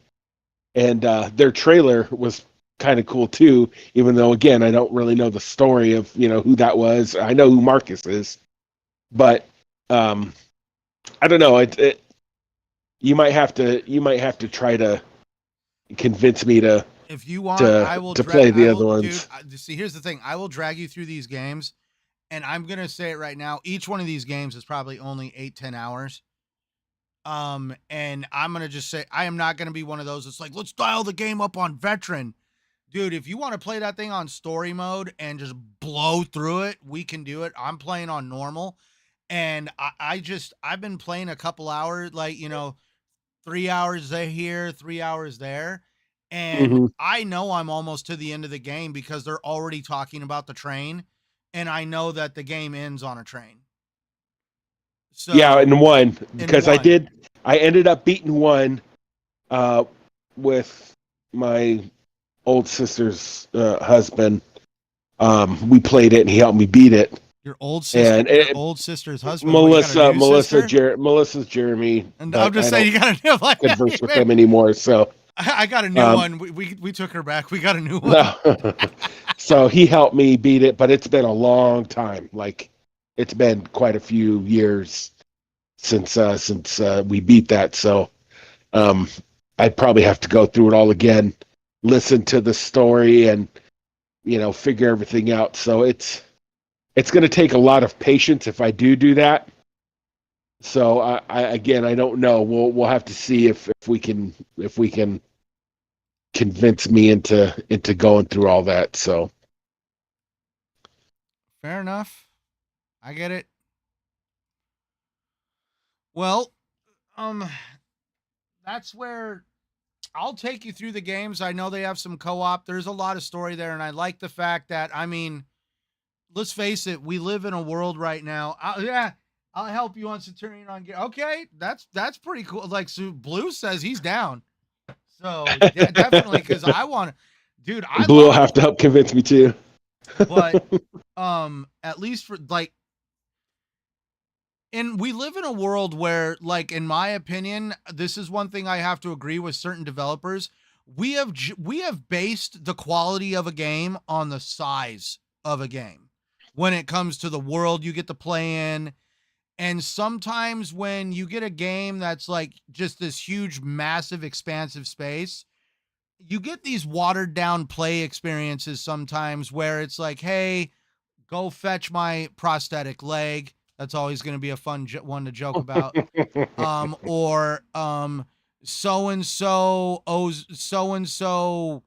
[SPEAKER 2] And their trailer was kind of cool too, even though again, I don't really know the story of, who that was. I know who Marcus is, but I don't know. You might have to try to convince me to
[SPEAKER 1] If you want, I
[SPEAKER 2] to
[SPEAKER 1] will
[SPEAKER 2] to play
[SPEAKER 1] I
[SPEAKER 2] the
[SPEAKER 1] will,
[SPEAKER 2] other
[SPEAKER 1] dude.
[SPEAKER 2] ones.
[SPEAKER 1] See, here's the thing. I will drag you through these games, and I'm gonna say it right now. Each one of these games is probably only 8-10 hours. And I'm gonna just say I am not gonna be one of those. It's like let's dial the game up on veteran, dude. If you want to play that thing on story mode and just blow through it, we can do it. I'm playing on normal, and I've been playing a couple hours, like 3 hours here, 3 hours there. And
[SPEAKER 2] Hmm.
[SPEAKER 1] I know I'm almost to the end of the game because they're already talking about the train. And I know that the game ends on a train.
[SPEAKER 2] Yeah,
[SPEAKER 1] So
[SPEAKER 2] and one
[SPEAKER 1] in
[SPEAKER 2] because
[SPEAKER 1] one,
[SPEAKER 2] I ended up beating one uh, with my old sister's husband. We played it, and he helped me beat it. And
[SPEAKER 1] your old sister's husband, what, you got a new sister?
[SPEAKER 2] Melissa's Jeremy,
[SPEAKER 1] And I'm
[SPEAKER 2] but
[SPEAKER 1] just
[SPEAKER 2] I
[SPEAKER 1] saying
[SPEAKER 2] don't
[SPEAKER 1] you got a new like
[SPEAKER 2] converse with them anymore. So,
[SPEAKER 1] I got a new
[SPEAKER 2] um,
[SPEAKER 1] one. We took her back. We got a new one.
[SPEAKER 2] no. So he helped me beat it, but it's been a long time. Like it's been quite a few years since we beat that. So um, I'd probably have to go through it all again, listen to the story, and figure everything out. So it's going to take a lot of patience if I do that. So I don't know. We'll have to see if we can convince me into going through all that. So
[SPEAKER 1] Fair enough. I get it. Well, um that's where I'll take you through the games. I know they have some co-op. There's a lot of story there, and I like the fact that let's face it, we live in a world right now. Yeah, I'll help you on Centurion on gear. Okay, that's pretty cool. Like, so Blue says he's down. So definitely, because I want to, dude. I
[SPEAKER 2] Blue will
[SPEAKER 1] love it,
[SPEAKER 2] have to help convince me too.
[SPEAKER 1] but at least for like, and we live in a world where, like, in my opinion, this is one thing I have to agree with certain developers. We have based the quality of a game on the size of a game when it comes to the world you get to play in. And sometimes when you get a game that's like just this huge, massive, expansive space, you get these watered down play experiences sometimes where it's like, hey, go fetch my prosthetic leg. That's always going to be a fun one to joke about. Or so and so owes so and so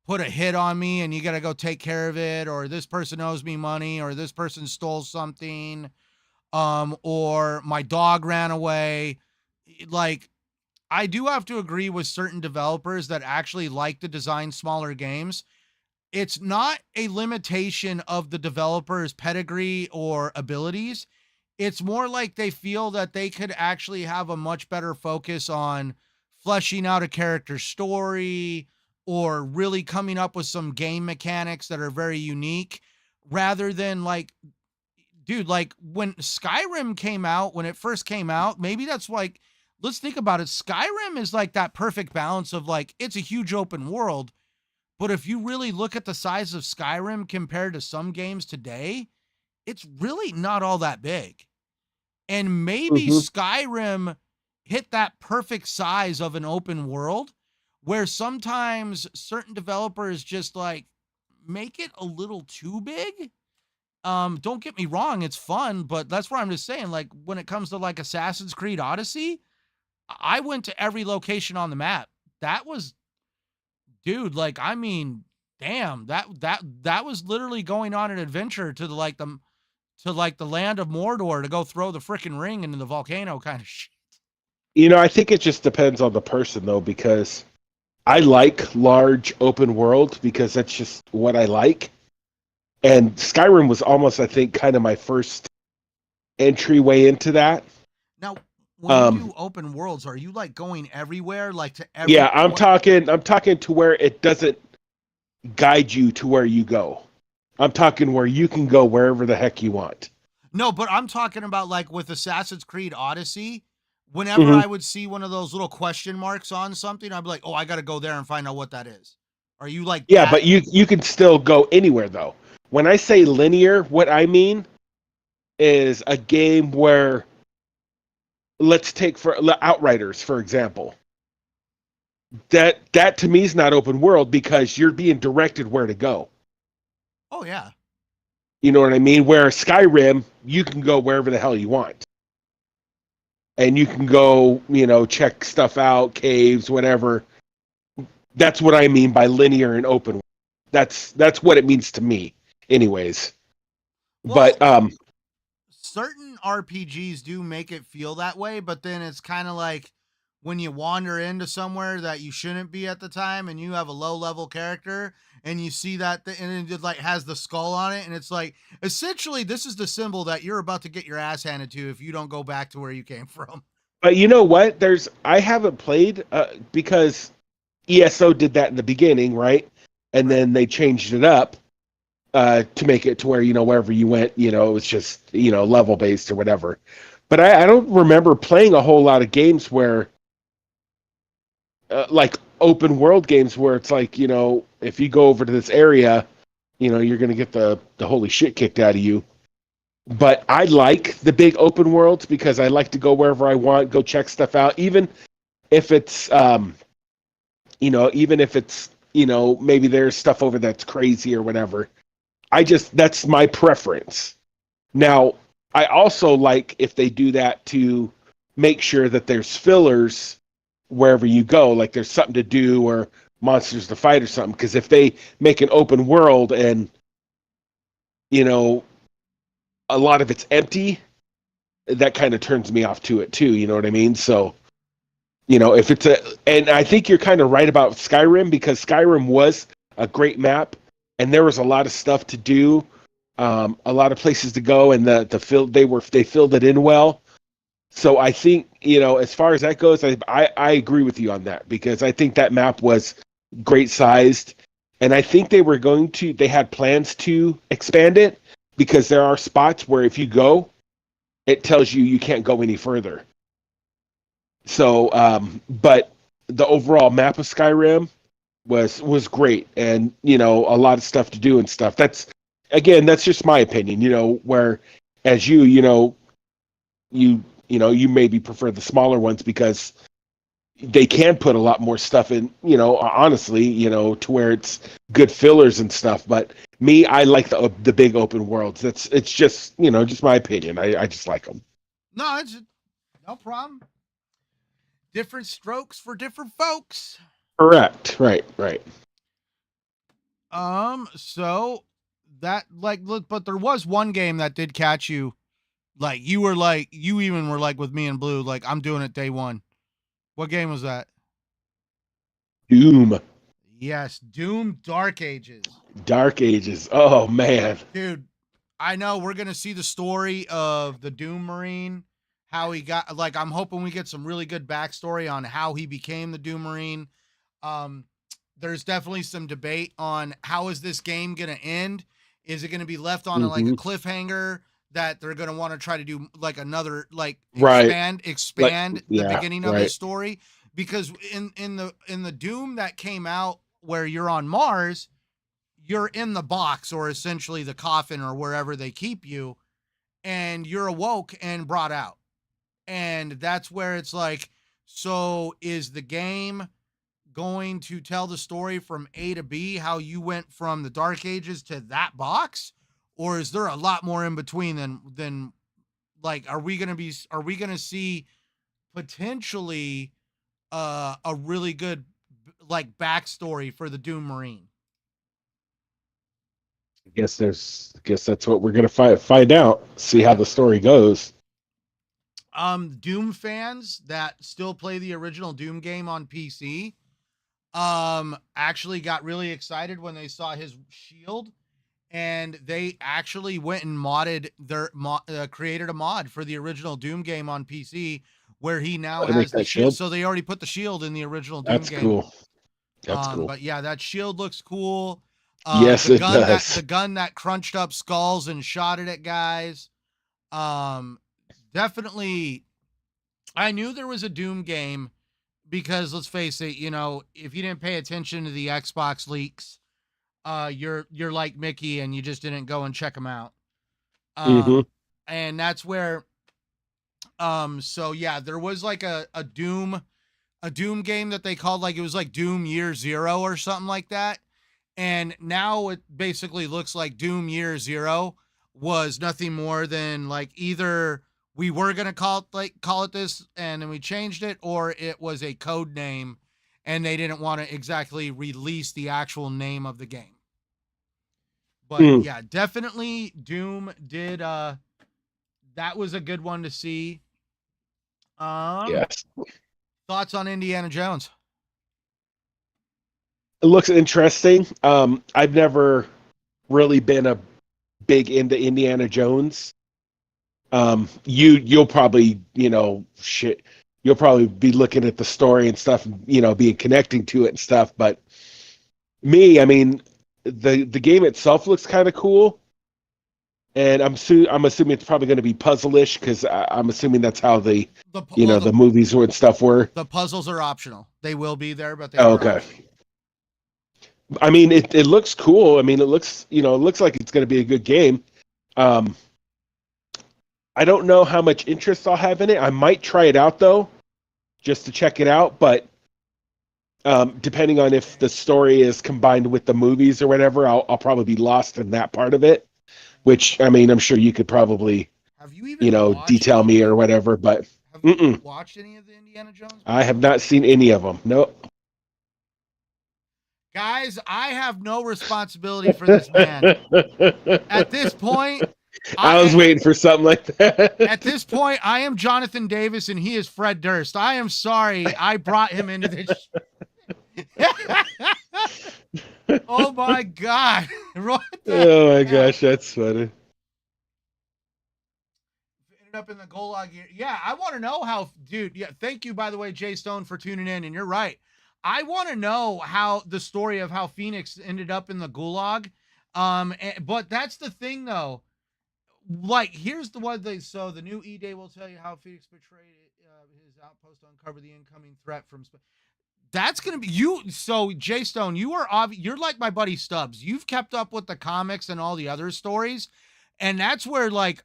[SPEAKER 1] put a hit on me and you got to go take care of it, or this person owes me money, or this person stole something, or my dog ran away. Like, I do have to agree with certain developers that actually like to design smaller games. It's not a limitation of the developer's pedigree or abilities. It's more like they feel that they could actually have a much better focus on fleshing out a character's story or really coming up with some game mechanics that are very unique rather than like, dude, like when Skyrim came out, when it first came out, maybe that's like, let's think about it. Skyrim is like that perfect balance of like, it's a huge open world, but if you really look at the size of Skyrim compared to some games today, it's really not all that big. And maybe
[SPEAKER 2] Hmm.
[SPEAKER 1] Skyrim hit that perfect size of an open world where sometimes certain developers just like make it a little too big. Don't get me wrong, it's fun, but that's where I'm just saying, like, when it comes to like Assassin's Creed Odyssey, I went to every location on the map. That was, dude, like, damn, that was literally going on an adventure to the land of Mordor to go throw the freaking ring into the volcano kind of shit.
[SPEAKER 2] I think it just depends on the person though, because I like large open world because that's just what I like. And Skyrim was almost, I think, kind of my first entryway into that.
[SPEAKER 1] Now, when you
[SPEAKER 2] Um,
[SPEAKER 1] do open worlds, are you like going everywhere, like to every
[SPEAKER 2] yeah, I'm talking to where it doesn't guide you to where you go. I'm talking where you can go wherever the heck you want.
[SPEAKER 1] No, but I'm talking about like with Assassin's Creed Odyssey. Whenever
[SPEAKER 2] Hmm.
[SPEAKER 1] I would see one of those little question marks on something, I'd be like, "Oh, I got to go there and find out what that is." Are you like
[SPEAKER 2] Yeah,
[SPEAKER 1] that?
[SPEAKER 2] but you can still go anywhere though. When I say linear, what I mean is a game where let's take for Outriders for example. that to me is not open world because you're being directed where to go.
[SPEAKER 1] Oh yeah.
[SPEAKER 2] You know what I mean? Where Skyrim, you can go wherever the hell you want. And you can go, check stuff out, caves, whatever. That's what I mean by linear and open. That's what it means to me, anyways.
[SPEAKER 1] Well,
[SPEAKER 2] But
[SPEAKER 1] certain RPGs do make it feel that way, but then it's kind of like when you wander into somewhere that you shouldn't be at the time and you have a low level character and you see that and it just like has the skull on it and it's like essentially this is the symbol that you're about to get your ass handed to if you don't go back to where you came from.
[SPEAKER 2] but you know what? I haven't played because ESO did that in the beginning, right? And
[SPEAKER 1] Right.
[SPEAKER 2] then they changed it up to make it to where wherever you went, it was just level based or whatever. But I don't remember playing a whole lot of games where like open world games where it's like if you go over to this area, you're gonna get the holy shit kicked out of you. But I like the big open worlds because I like to go wherever I want, go check stuff out, even if it's even if it's maybe there's stuff over that's crazy or whatever. That's my preference. Now, I also like if they do that to make sure that there's fillers wherever you go, like there's something to do or monsters to fight or something. Because if they make an open world and a lot of it's empty, that kind of turns me off to it too. You know what I mean? So if it's and I think you're kind of right about Skyrim because Skyrim was a great map and there was a lot of stuff to do, a lot of places to go, and the field they filled it in well. So I think as far as that goes, I agree with you on that because I think that map was great sized, and I think they had plans to expand it because there are spots where if you go, it tells you can't go any further. So, but the overall map of Skyrim was great, and a lot of stuff to do and stuff. That's just my opinion. Where as you maybe prefer the smaller ones because they can put a lot more stuff in. Honestly, to where it's good fillers and stuff. But me, I like the big open worlds. It's just just my opinion. I just like them.
[SPEAKER 1] No, it's no problem. Different strokes for different folks.
[SPEAKER 2] Correct. Right.
[SPEAKER 1] So that look, but there was one game that did catch you. You even were like with me and Blue, like I'm doing it day one. What game was that?
[SPEAKER 2] Doom.
[SPEAKER 1] Yes, Doom Dark Ages.
[SPEAKER 2] Dark Ages. Oh man.
[SPEAKER 1] Dude, I know we're gonna see the story of the Doom Marine, how he got I'm hoping we get some really good backstory on how he became the Doom Marine. Um, there's definitely some debate on how is this game gonna end. Is it gonna be left on like a
[SPEAKER 2] Mm-hmm.
[SPEAKER 1] cliffhanger that they're gonna want to try to do like another
[SPEAKER 2] Right. Like
[SPEAKER 1] expand the
[SPEAKER 2] yeah.
[SPEAKER 1] beginning of his
[SPEAKER 2] Right.
[SPEAKER 1] story? Because in the Doom that came out where you're on Mars, you're in the box or essentially the coffin or wherever they keep you, and you're awoke and brought out. And that's where it's like, so is the game going to tell the story from A to B, how you went from the Dark Ages to that box? Or is there a lot more in between than are we gonna see potentially a really good backstory for the Doom Marine?
[SPEAKER 2] I guess that's what we're gonna find out. See how the story goes.
[SPEAKER 1] Doom fans that still play the original Doom game on PC actually got really excited when they saw his shield, and they actually went and created a mod for the original Doom game on PC where he now
[SPEAKER 2] To make
[SPEAKER 1] has the
[SPEAKER 2] that
[SPEAKER 1] shield.
[SPEAKER 2] shield.
[SPEAKER 1] So they already put the shield in the original Doom
[SPEAKER 2] That's
[SPEAKER 1] game.
[SPEAKER 2] cool. That's cool.
[SPEAKER 1] But yeah, that shield looks cool.
[SPEAKER 2] Yes, it
[SPEAKER 1] The
[SPEAKER 2] does.
[SPEAKER 1] gun that crunched up skulls and shot it at guys. Um, Definitely. I knew there was a Doom game because let's face it, if you didn't pay attention to the Xbox leaks, you're like Mickey and you just didn't go and check them out.
[SPEAKER 2] Mm-hmm.
[SPEAKER 1] Um, and that's where so yeah, there was like a Doom a Doom game that they called like it was like Doom Year Zero or something like that. And now it basically looks like Doom Year Zero was nothing more than like either we were gonna call it this and then we changed it, or it was a code name and they didn't want to exactly release the actual name of the game. But
[SPEAKER 2] Mm.
[SPEAKER 1] yeah, definitely Doom did that was a good one to see.
[SPEAKER 2] Yes.
[SPEAKER 1] Thoughts on Indiana Jones?
[SPEAKER 2] It looks interesting. I've never really been a big into Indiana Jones. You'll probably, you'll probably be looking at the story and stuff, being connecting to it and stuff. But me, I mean, the game itself looks kind of cool, and I'm assuming it's probably going to be puzzle-ish because I'm assuming that's how the movies and stuff were.
[SPEAKER 1] The puzzles are optional. They will be there, but they
[SPEAKER 2] Oh,
[SPEAKER 1] are
[SPEAKER 2] okay.
[SPEAKER 1] optional.
[SPEAKER 2] I mean, it looks cool. I mean, it looks like it's going to be a good game. I don't know how much interest I'll have in it. I might try it out though, just to check it out. But depending on if the story is combined with the movies or whatever, I'll probably be lost in that part of it. Which, I mean, I'm sure you could probably,
[SPEAKER 1] have you even
[SPEAKER 2] detail me or whatever. But
[SPEAKER 1] have you watched any of the Indiana Jones movies?
[SPEAKER 2] I have not seen any of them. Nope.
[SPEAKER 1] Guys, I have no responsibility for this man. At this point,
[SPEAKER 2] I was waiting for something like that.
[SPEAKER 1] At this point, I am Jonathan Davis and he is Fred Durst. I am sorry I brought him into this. Oh my God.
[SPEAKER 2] Oh my gosh, that's funny.
[SPEAKER 1] Ended up in the Gulag. Yeah, I want to know how, dude. Yeah, thank you, by the way, Jay Stone, for tuning in. And you're right. I want to know how the story of how Phoenix ended up in the Gulag. But that's the thing, though. Like, here's the one thing. So the new E-Day will tell you how Phoenix betrayed his outpost to uncover the incoming threat from space. That's gonna be you. So Jay Stone, you're like my buddy Stubbs. You've kept up with the comics and all the other stories, and that's where like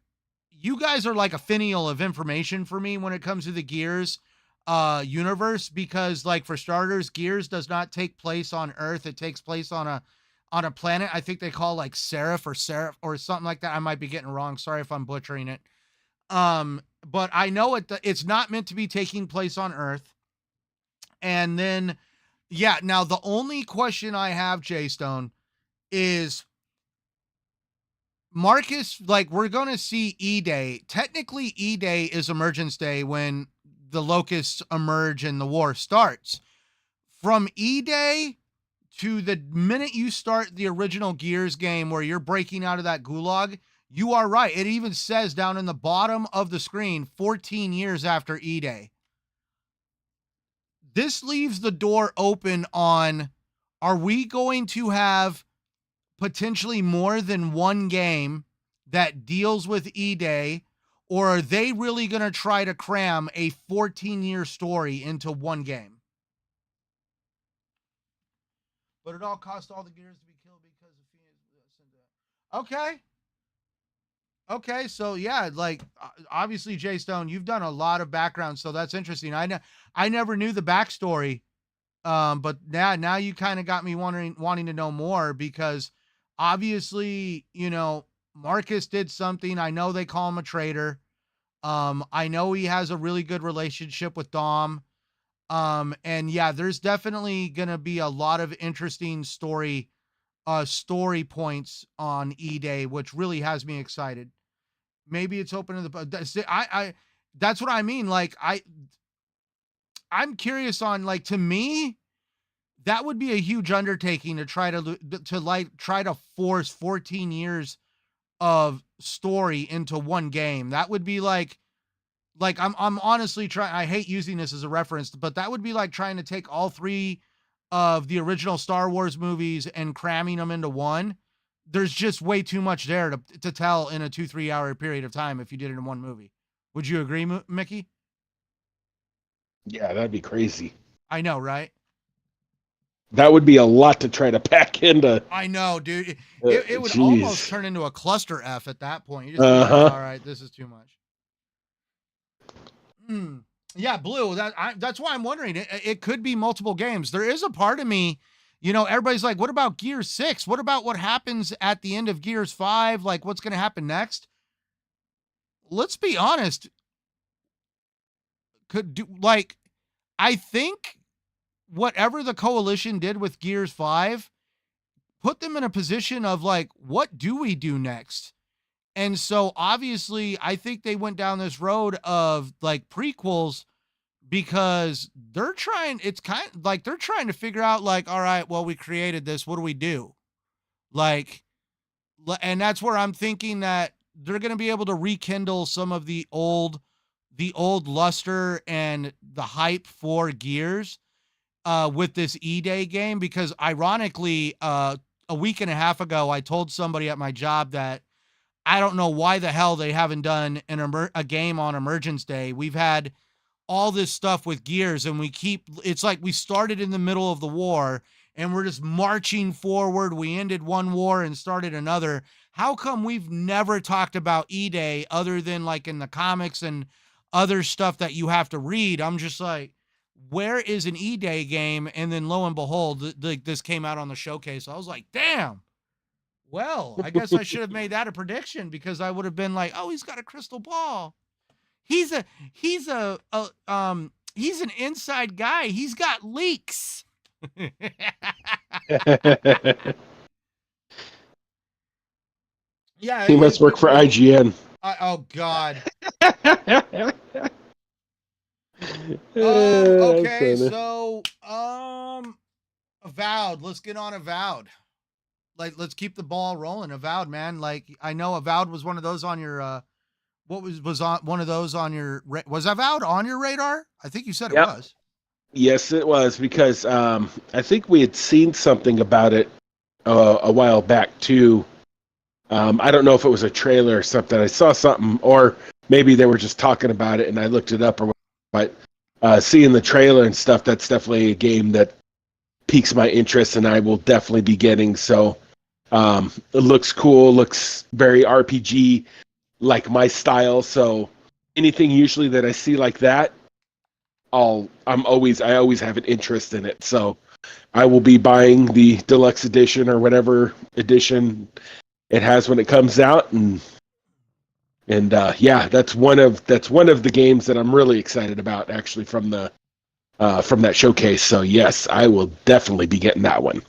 [SPEAKER 1] you guys are like a finial of information for me when it comes to the Gears universe, because like for starters, Gears does not take place on Earth. It takes place on a planet I think they call like Seraph or something like that. I might be getting it wrong. Sorry if I'm butchering it. But I know it's not meant to be taking place on Earth. And then, yeah, now the only question I have, Jay Stone, is Marcus, like, we're going to see E-Day. Technically, E-Day is Emergence Day when the locusts emerge and the war starts. From E-Day to the minute you start the original Gears game where you're breaking out of that gulag, you are right. It even says down in the bottom of the screen, 14 years after E-Day. This leaves the door open on, are we going to have potentially more than one game that deals with E-Day, or are they really going to try to cram a 14-year story into one game? But it all cost all the Gears to be killed because of Phoenix. Okay, so yeah, like obviously, Jay Stone, you've done a lot of background, so that's interesting. I never knew the backstory, but now you kind of got me wanting to know more, because obviously, Marcus did something. I know they call him a traitor. I know he has a really good relationship with Dom. And yeah, there's definitely gonna be a lot of interesting story points on E-Day, which really has me excited. Maybe it's open to the that's what I mean. Like I'm curious on, like, to me, that would be a huge undertaking to try to force 14 years of story into one game. That would be like I'm honestly trying, I hate using this as a reference, but that would be like trying to take all three of the original Star Wars movies and cramming them into one. There's just way too much there to tell in a 2-3 hour period of time if you did it in one movie. Would you agree, Mickey?
[SPEAKER 2] Yeah, that'd be crazy.
[SPEAKER 1] I know, right?
[SPEAKER 2] That would be a lot to try to pack into.
[SPEAKER 1] I know, dude. It would almost turn into a cluster F at that point. You just all right, this is too much. Yeah, Blue. That's why I'm wondering. It could be multiple games. There is a part of me, everybody's like, "What about Gears 6? What about what happens at the end of Gears 5? Like, what's going to happen next?" Let's be honest. I think whatever the coalition did with Gears 5 put them in a position of like, what do we do next? And so obviously, I think they went down this road of like prequels because it's kind of like they're trying to figure out like, all right, well, we created this. What do we do? Like, and that's where I'm thinking that they're going to be able to rekindle some of the old luster and the hype for Gears with this E-Day game, because ironically, a week and a half ago, I told somebody at my job that I don't know why the hell they haven't done a game on Emergence Day. We've had all this stuff with Gears, and it's like we started in the middle of the war and we're just marching forward. We ended one war and started another. How come we've never talked about E-Day other than like in the comics and other stuff that you have to read? I'm just like, where is an E-Day game? And then lo and behold, this came out on the showcase. I was like, damn. Well, I guess I should have made that a prediction, because I would have been like, oh, he's got a crystal ball. He's an inside guy. He's got leaks. Yeah,
[SPEAKER 2] He must work for IGN.
[SPEAKER 1] Oh God.
[SPEAKER 2] That's
[SPEAKER 1] Okay,
[SPEAKER 2] funny.
[SPEAKER 1] so Avowed. Let's get on Avowed. Like, let's keep the ball rolling. Avowed, man. Like, I know Avowed was one of those on your what was on one of those on your was Avowed on your radar? I think you said it
[SPEAKER 2] Yep.
[SPEAKER 1] was.
[SPEAKER 2] Yes, it was, because I think we had seen something about it a while back too. I don't know if it was a trailer or something. I saw something, or maybe they were just talking about it and I looked it up. But seeing the trailer and stuff, that's definitely a game that piques my interest, and I will definitely be getting. So it looks cool, looks very RPG like my style. So anything usually that I see like that, I always have an interest in it. So I will be buying the deluxe edition or whatever edition it has when it comes out, and yeah, that's one of the games that I'm really excited about, actually, from that showcase. So yes, I will definitely be getting that one.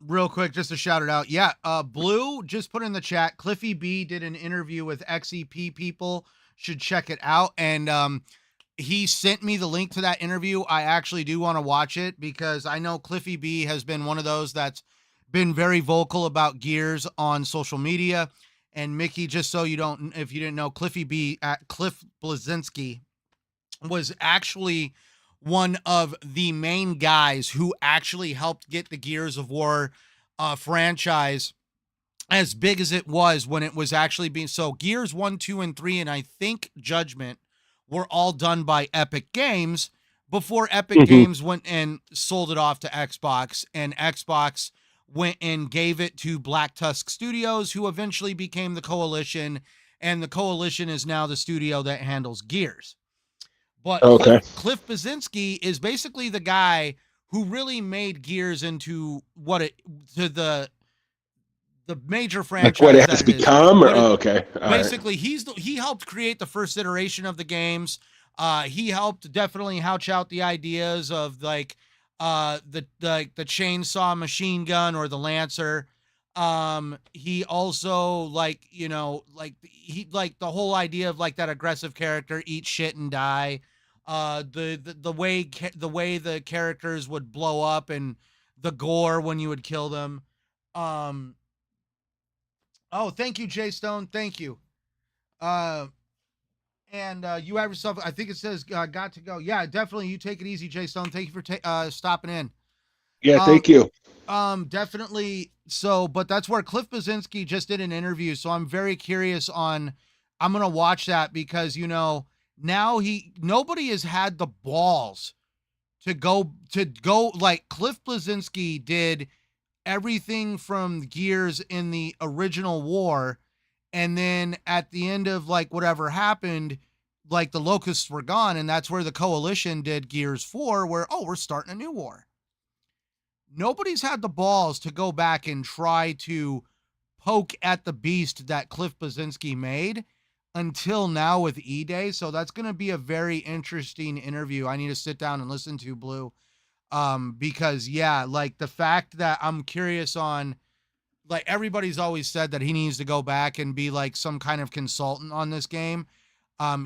[SPEAKER 1] Real quick, just to shout it out. Yeah, Blue just put in the chat, Cliffy B did an interview with XEP people. Should check it out. And he sent me the link to that interview. I actually do want to watch it, because I know Cliffy B has been one of those that's been very vocal about Gears on social media. And Mickey, just so if you didn't know, Cliff Blazinski was actually one of the main guys who actually helped get the Gears of War franchise as big as it was when it was actually being. So Gears 1, 2, and 3, and I think Judgment were all done by Epic Games before Epic Games went and sold it off to Xbox, and Xbox went and gave it to Black Tusk Studios, who eventually became the Coalition, and the Coalition is now the studio that handles Gears. But
[SPEAKER 2] Okay.
[SPEAKER 1] Cliff Blazinski is basically the guy who really made Gears into the major franchise,
[SPEAKER 2] like what it has become, or okay.
[SPEAKER 1] Basically, he helped create the first iteration of the games. He helped definitely hatch out the ideas of like the chainsaw machine gun or the Lancer. He also the whole idea of like that aggressive character, eat shit and die. The way the characters would blow up and the gore when you would kill them. Oh, thank you, Jay Stone. Thank you. And you have yourself, I think it says got to go. Yeah, definitely. You take it easy, Jay Stone. Thank you for stopping in.
[SPEAKER 2] Yeah, thank you.
[SPEAKER 1] Definitely. So, but that's where Cliff Blazinski just did an interview. So I'm very curious I'm going to watch that, because, now nobody has had the balls to go like Cliff Blazinski did everything from Gears in the original war. And then at the end of like whatever happened, like the locusts were gone, and that's where the coalition did Gears 4, where, oh, we're starting a new war. Nobody's had the balls to go back and try to poke at the beast that Cliff Blazinski made until now with E-Day. So that's going to be a very interesting interview. I need to sit down and listen to, Blue. Because yeah, like the fact that I'm curious on, like, everybody's always said that he needs to go back and be like some kind of consultant on this game.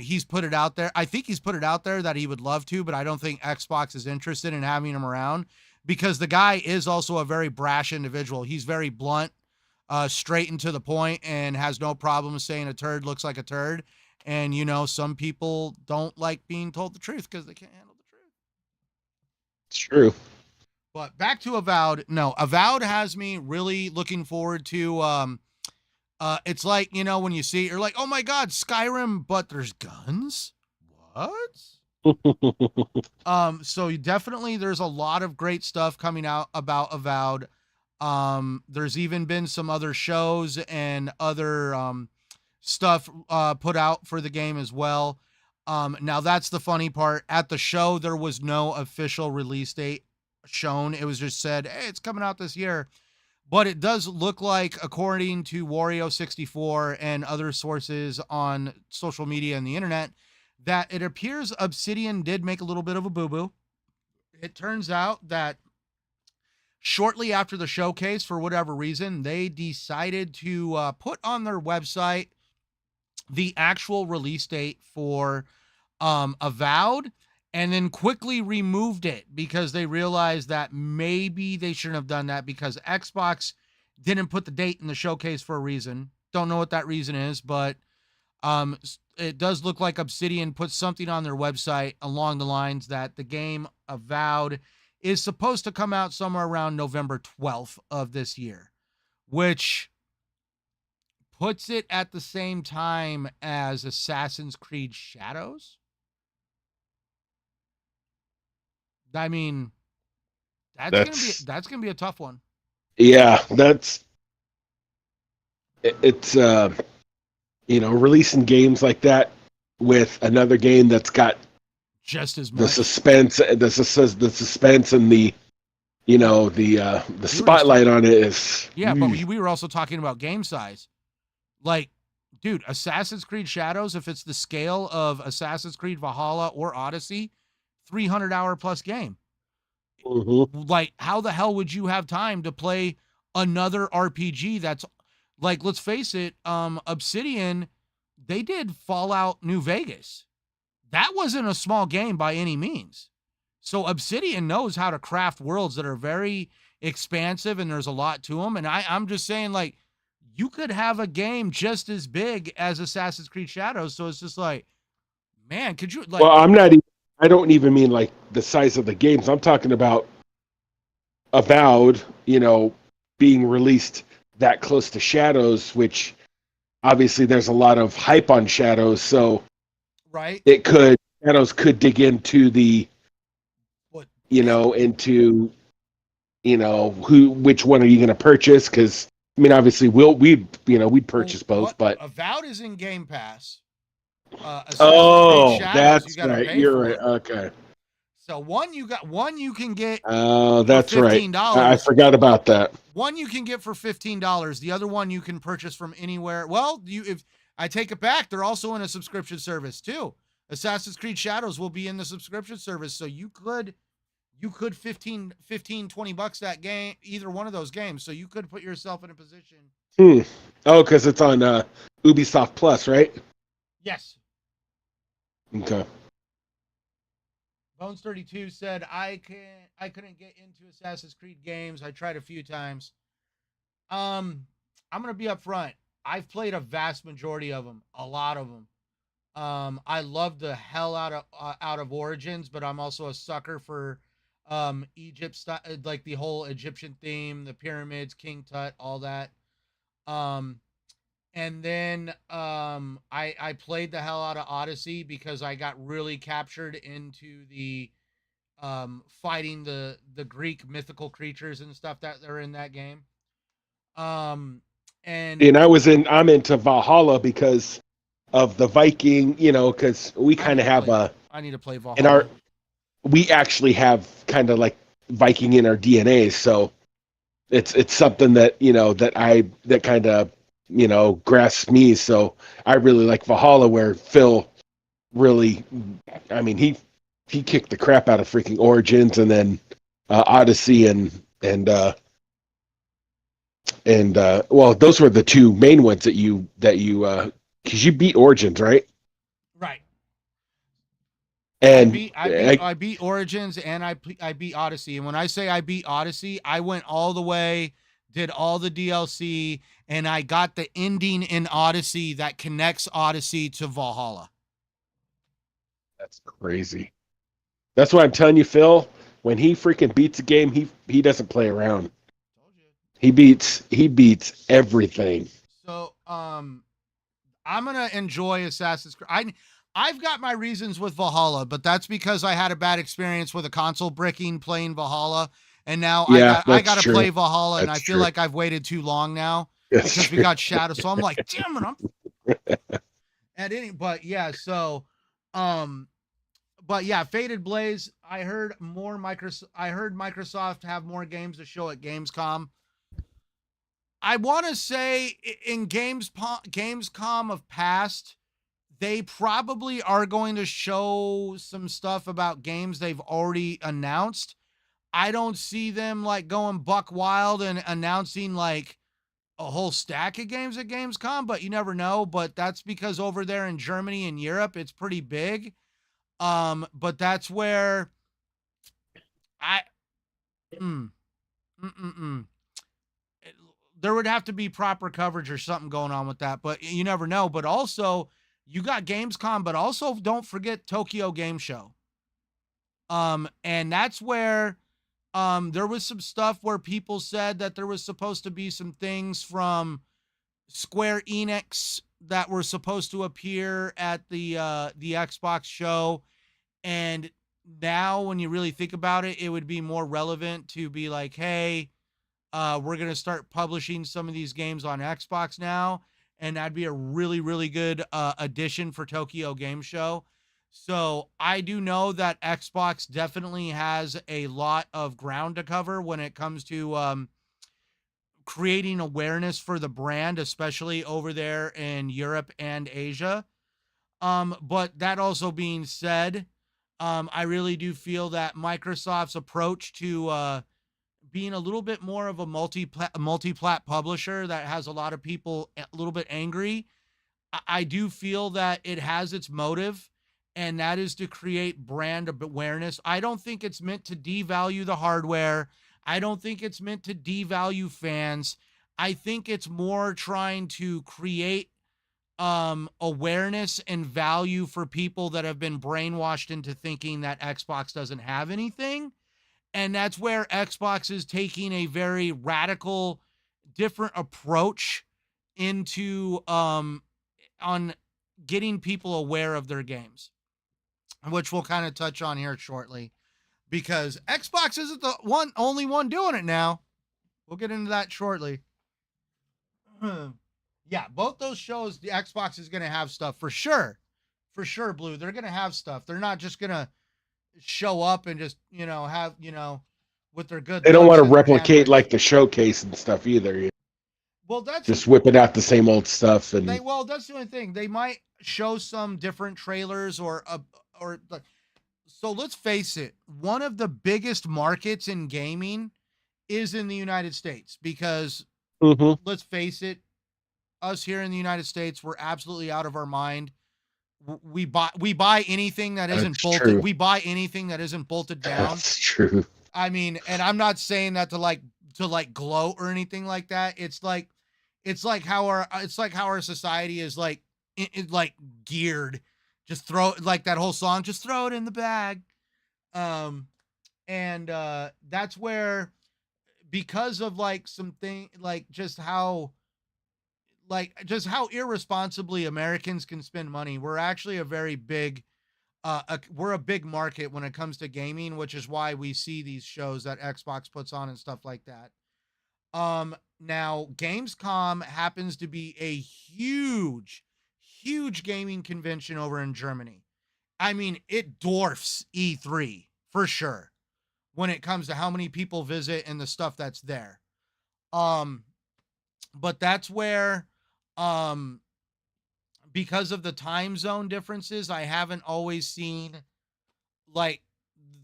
[SPEAKER 1] He's put it out there. I think he's put it out there that he would love to, but I don't think Xbox is interested in having him around, because the guy is also a very brash individual. He's very blunt, straight and to the point, and has no problem saying a turd looks like a turd. And, you know, some people don't like being told the truth because they can't handle the truth.
[SPEAKER 2] It's true.
[SPEAKER 1] But back to Avowed. No, Avowed has me really looking forward to, it's like, you know, when you see it, you're like, oh my God, Skyrim, but there's guns? What? So definitely there's a lot of great stuff coming out about Avowed. There's even been some other shows and other stuff put out for the game as well. Now that's the funny part. At the show, there was no official release date shown. It was just said, hey, it's coming out this year. But it does look like, according to Wario64 and other sources on social media and the internet, that it appears Obsidian did make a little bit of a boo-boo. It turns out that shortly after the showcase, for whatever reason, they decided to put on their website the actual release date for Avowed, and then quickly removed it because they realized that maybe they shouldn't have done that, because Xbox didn't put the date in the showcase for a reason. Don't know what that reason is, but it does look like Obsidian put something on their website along the lines that the game Avowed is supposed to come out somewhere around November 12th of this year, which puts it at the same time as Assassin's Creed Shadows. I mean, that's gonna be a tough one.
[SPEAKER 2] Yeah, it's you know, releasing games like that with another game that's got
[SPEAKER 1] just as much
[SPEAKER 2] the suspense and the, you know, the spotlight on it is.
[SPEAKER 1] Yeah, but we were also talking about game size. Like, dude, Assassin's Creed Shadows, if it's the scale of Assassin's Creed Valhalla or Odyssey, 300-hour plus game.
[SPEAKER 2] Mm-hmm.
[SPEAKER 1] Like, how the hell would you have time to play another RPG that's, like, let's face it, Obsidian, they did Fallout New Vegas. That wasn't a small game by any means. So Obsidian knows how to craft worlds that are very expansive, and there's a lot to them. And I'm just saying, like, you could have a game just as big as Assassin's Creed Shadows. So it's just like, man, could you, like...
[SPEAKER 2] Well, I don't even mean like the size of the games. I'm talking about Avowed, you know, being released that close to Shadows, which obviously there's a lot of hype on Shadows. So
[SPEAKER 1] right,
[SPEAKER 2] Shadows could dig into the,
[SPEAKER 1] what,
[SPEAKER 2] you know, into, you know, which one are you going to purchase? Because I mean, obviously we'd purchase both, but
[SPEAKER 1] Avowed is in Game Pass.
[SPEAKER 2] Oh,
[SPEAKER 1] Shadows,
[SPEAKER 2] that's right. You're right. Okay.
[SPEAKER 1] So one you can get.
[SPEAKER 2] Oh, that's
[SPEAKER 1] for
[SPEAKER 2] right.
[SPEAKER 1] $15.
[SPEAKER 2] I forgot about that.
[SPEAKER 1] One you can get for $15. The other one you can purchase from anywhere. Well, if I take it back, they're also in a subscription service too. Assassin's Creed Shadows will be in the subscription service, so you could 15 $20 that game, either one of those games. So you could put yourself in a position.
[SPEAKER 2] Oh, because it's on Ubisoft Plus, right?
[SPEAKER 1] Yes.
[SPEAKER 2] Okay.
[SPEAKER 1] Bones32 said, I couldn't get into Assassin's Creed games. I tried a few times. I'm gonna be upfront. I've played a vast majority of them, a lot of them. I love the hell out of Origins, but I'm also a sucker for Egypt stuff, like the whole Egyptian theme, the pyramids, King Tut, all that. And then I played the hell out of Odyssey because I got really captured into the fighting the Greek mythical creatures and stuff that are in that game. And
[SPEAKER 2] I'm into Valhalla because of the Viking, you know, because we kind of have
[SPEAKER 1] I need to play
[SPEAKER 2] in our
[SPEAKER 1] Valhalla.
[SPEAKER 2] we actually have kind of like Viking in our DNA, so it's something that that kind of grasps me. So I really like Valhalla, where Phil really, I mean, he kicked the crap out of freaking Origins, and then Odyssey, and well, those were the two main ones that you because you beat Origins, right?
[SPEAKER 1] Right.
[SPEAKER 2] And
[SPEAKER 1] I beat Origins and I beat Odyssey. And when I say I beat Odyssey, I went all the way, did all the DLC, and I got the ending in Odyssey that connects Odyssey to Valhalla.
[SPEAKER 2] that's crazy. That's why I'm telling you, Phil. When he freaking beats a game, he doesn't play around.
[SPEAKER 1] Told you.
[SPEAKER 2] He beats everything.
[SPEAKER 1] So, I'm gonna enjoy Assassin's Creed. I've got my reasons with Valhalla, but that's because I had a bad experience with a console bricking playing Valhalla, and now
[SPEAKER 2] Yeah,
[SPEAKER 1] I
[SPEAKER 2] that's
[SPEAKER 1] got to
[SPEAKER 2] true.
[SPEAKER 1] play Valhalla, and
[SPEAKER 2] That's
[SPEAKER 1] I feel
[SPEAKER 2] true.
[SPEAKER 1] like I've waited too long now
[SPEAKER 2] That's
[SPEAKER 1] because we
[SPEAKER 2] true.
[SPEAKER 1] got Shadow. So I'm like, damn it, I'm at any. But yeah, so um, but yeah, Faded Blaze. I heard Microsoft have more games to show at Gamescom. I want to say in Gamescom of past, they probably are going to show some stuff about games they've already announced. I don't see them like going buck wild and announcing like a whole stack of games at Gamescom, but you never know. But that's because over there in Germany and Europe, it's pretty big. But that's where I mm, mm, mm, mm. There would have to be proper coverage or something going on with that, but you never know. But also, you got Gamescom, but also don't forget Tokyo Game Show. And that's where there was some stuff where people said that there was supposed to be some things from Square Enix that were supposed to appear at the Xbox show. And now when you really think about it, it would be more relevant to be like, hey, we're going to start publishing some of these games on Xbox now. And that'd be a really, really good addition for Tokyo Game Show. So I do know that Xbox definitely has a lot of ground to cover when it comes to creating awareness for the brand, especially over there in Europe and Asia. But that also being said, I really do feel that Microsoft's approach to being a little bit more of a multi-plat publisher that has a lot of people a little bit angry. I do feel that it has its motive, and that is to create brand awareness. I don't think it's meant to devalue the hardware. I don't think it's meant to devalue fans. I think it's more trying to create awareness and value for people that have been brainwashed into thinking that Xbox doesn't have anything. And that's where Xbox is taking a very radical, different approach into on getting people aware of their games, which we'll kind of touch on here shortly, because Xbox isn't the only one doing it now. We'll get into that shortly. Yeah, both those shows, the Xbox is going to have stuff for sure. Blue, they're going to have stuff. They're not just going to show up and just have with their good
[SPEAKER 2] They don't want
[SPEAKER 1] looks
[SPEAKER 2] to
[SPEAKER 1] and their
[SPEAKER 2] replicate
[SPEAKER 1] handlers.
[SPEAKER 2] like the showcase and stuff either.
[SPEAKER 1] Well, that's
[SPEAKER 2] Just whipping out the same old stuff and
[SPEAKER 1] that's the only thing. They might show some different trailers or so let's face it, one of the biggest markets in gaming is in the United States because
[SPEAKER 2] Mhm.
[SPEAKER 1] let's face it, us here in the United States, we're absolutely out of our mind. We buy anything that isn't
[SPEAKER 2] That's
[SPEAKER 1] bolted.
[SPEAKER 2] true.
[SPEAKER 1] We buy anything that isn't bolted down.
[SPEAKER 2] That's true.
[SPEAKER 1] I mean, and I'm not saying that to like gloat or anything like that. It's like how our society is like like geared. Just throw like that whole song. Just throw it in the bag. Um, and that's where because of like something like just how irresponsibly Americans can spend money. We're actually a very big we're a big market when it comes to gaming, which is why we see these shows that Xbox puts on and stuff like that. Now Gamescom happens to be a huge gaming convention over in Germany. I mean, it dwarfs E3 for sure when it comes to how many people visit and the stuff that's there. Um, but that's where, um, because of the time zone differences, I haven't always seen like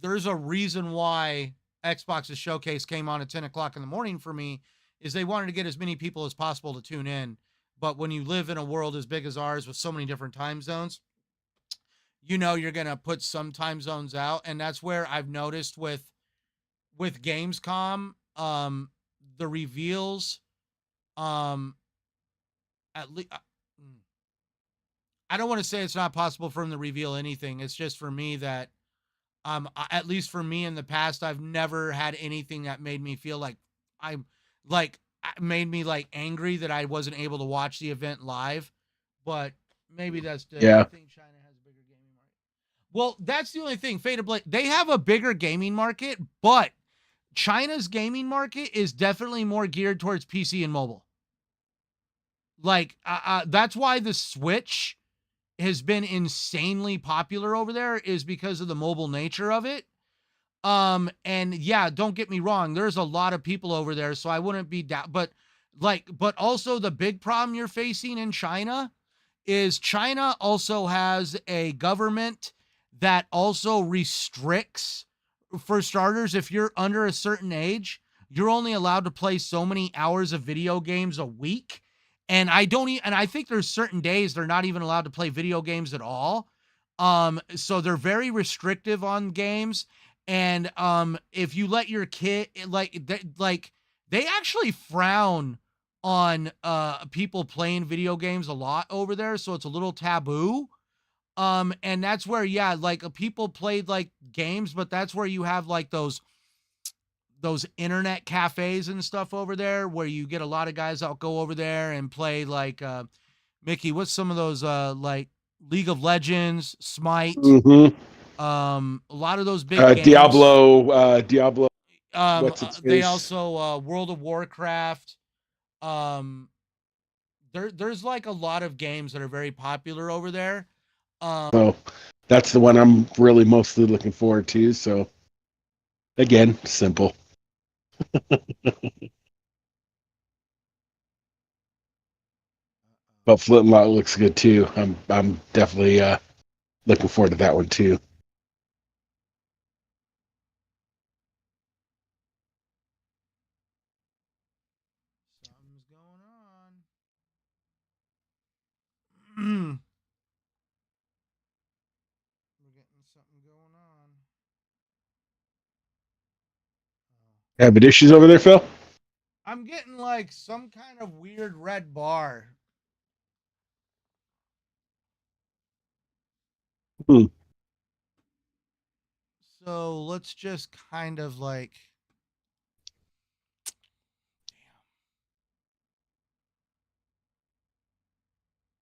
[SPEAKER 1] there's a reason why Xbox's showcase came on at 10 o'clock in the morning for me is they wanted to get as many people as possible to tune in. But when you live in a world as big as ours with so many different time zones, you know you're gonna put some time zones out. And that's where I've noticed with Gamescom, the reveals, um, at least I don't want to say it's not possible for them to reveal anything. It's just for me that at least for me in the past, I've never had anything that made me feel like I'm like made me like angry that I wasn't able to watch the event live. But maybe that's the
[SPEAKER 2] Yeah.
[SPEAKER 1] I think China has a bigger gaming market. Well, that's the only thing. Fated Blade, they have a bigger gaming market, but China's gaming market is definitely more geared towards PC and mobile. Like that's why the Switch has been insanely popular over there is because of the mobile nature of it. And yeah, don't get me wrong, there's a lot of people over there, so I wouldn't be down, but also the big problem you're facing in China is China also has a government that also restricts, for starters, if you're under a certain age, you're only allowed to play so many hours of video games a week. And I think there's certain days they're not even allowed to play video games at all. So they're very restrictive on games. And if you let your kid they actually frown on people playing video games a lot over there, so it's a little taboo. And that's where, yeah, like people played like games, but that's where you have like those internet cafes and stuff over there where you get a lot of guys that go over there and play like Mickey, what's some of those like League of Legends, Smite,
[SPEAKER 2] Mm-hmm.
[SPEAKER 1] a lot of those big games.
[SPEAKER 2] Diablo.
[SPEAKER 1] They also World of Warcraft. There's like a lot of games that are very popular over there.
[SPEAKER 2] So that's the one I'm really mostly looking forward to. So again, simple. But Flintlock looks good too. I'm definitely looking forward to that one too.
[SPEAKER 1] Something's going on. We're getting something going on.
[SPEAKER 2] Having issues over there, Phil?
[SPEAKER 1] I'm getting like some kind of weird red bar.
[SPEAKER 2] Hmm.
[SPEAKER 1] So let's just kind of like. Damn.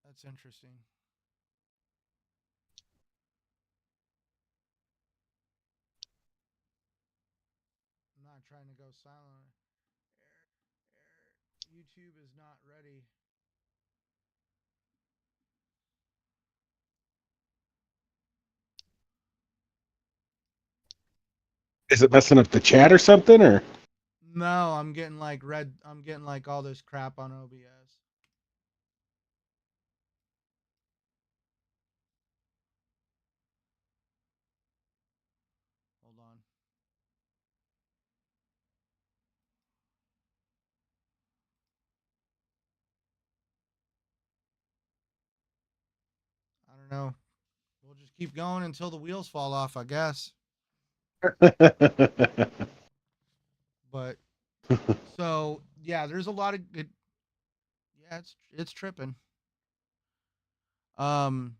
[SPEAKER 1] That's interesting. I'm not trying to go silent. YouTube is not ready.
[SPEAKER 2] Is it messing up the chat or something? Or
[SPEAKER 1] No, I'm getting like red. I'm getting like all this crap on OBS. Hold on. I don't know. We'll just keep going until the wheels fall off, I guess. But so yeah, there's a lot of good. Yeah, it's tripping. Um,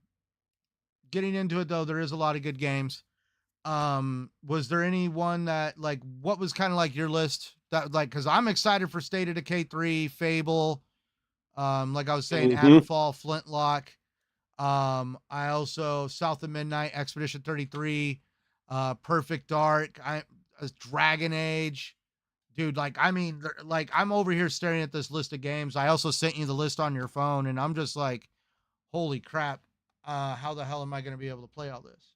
[SPEAKER 1] Getting into it though, there is a lot of good games. Was there any one that like what was kind of like your list that like because I'm excited for State of Decay 3, Fable, like I was saying, Addonfall, Flintlock. I also South of Midnight, Expedition 33, Perfect Dark, Dragon Age. Dude, like I mean, like I'm over here staring at this list of games. I also sent you the list on your phone, and I'm just like, Holy crap. How the hell am I going to be able to play all this?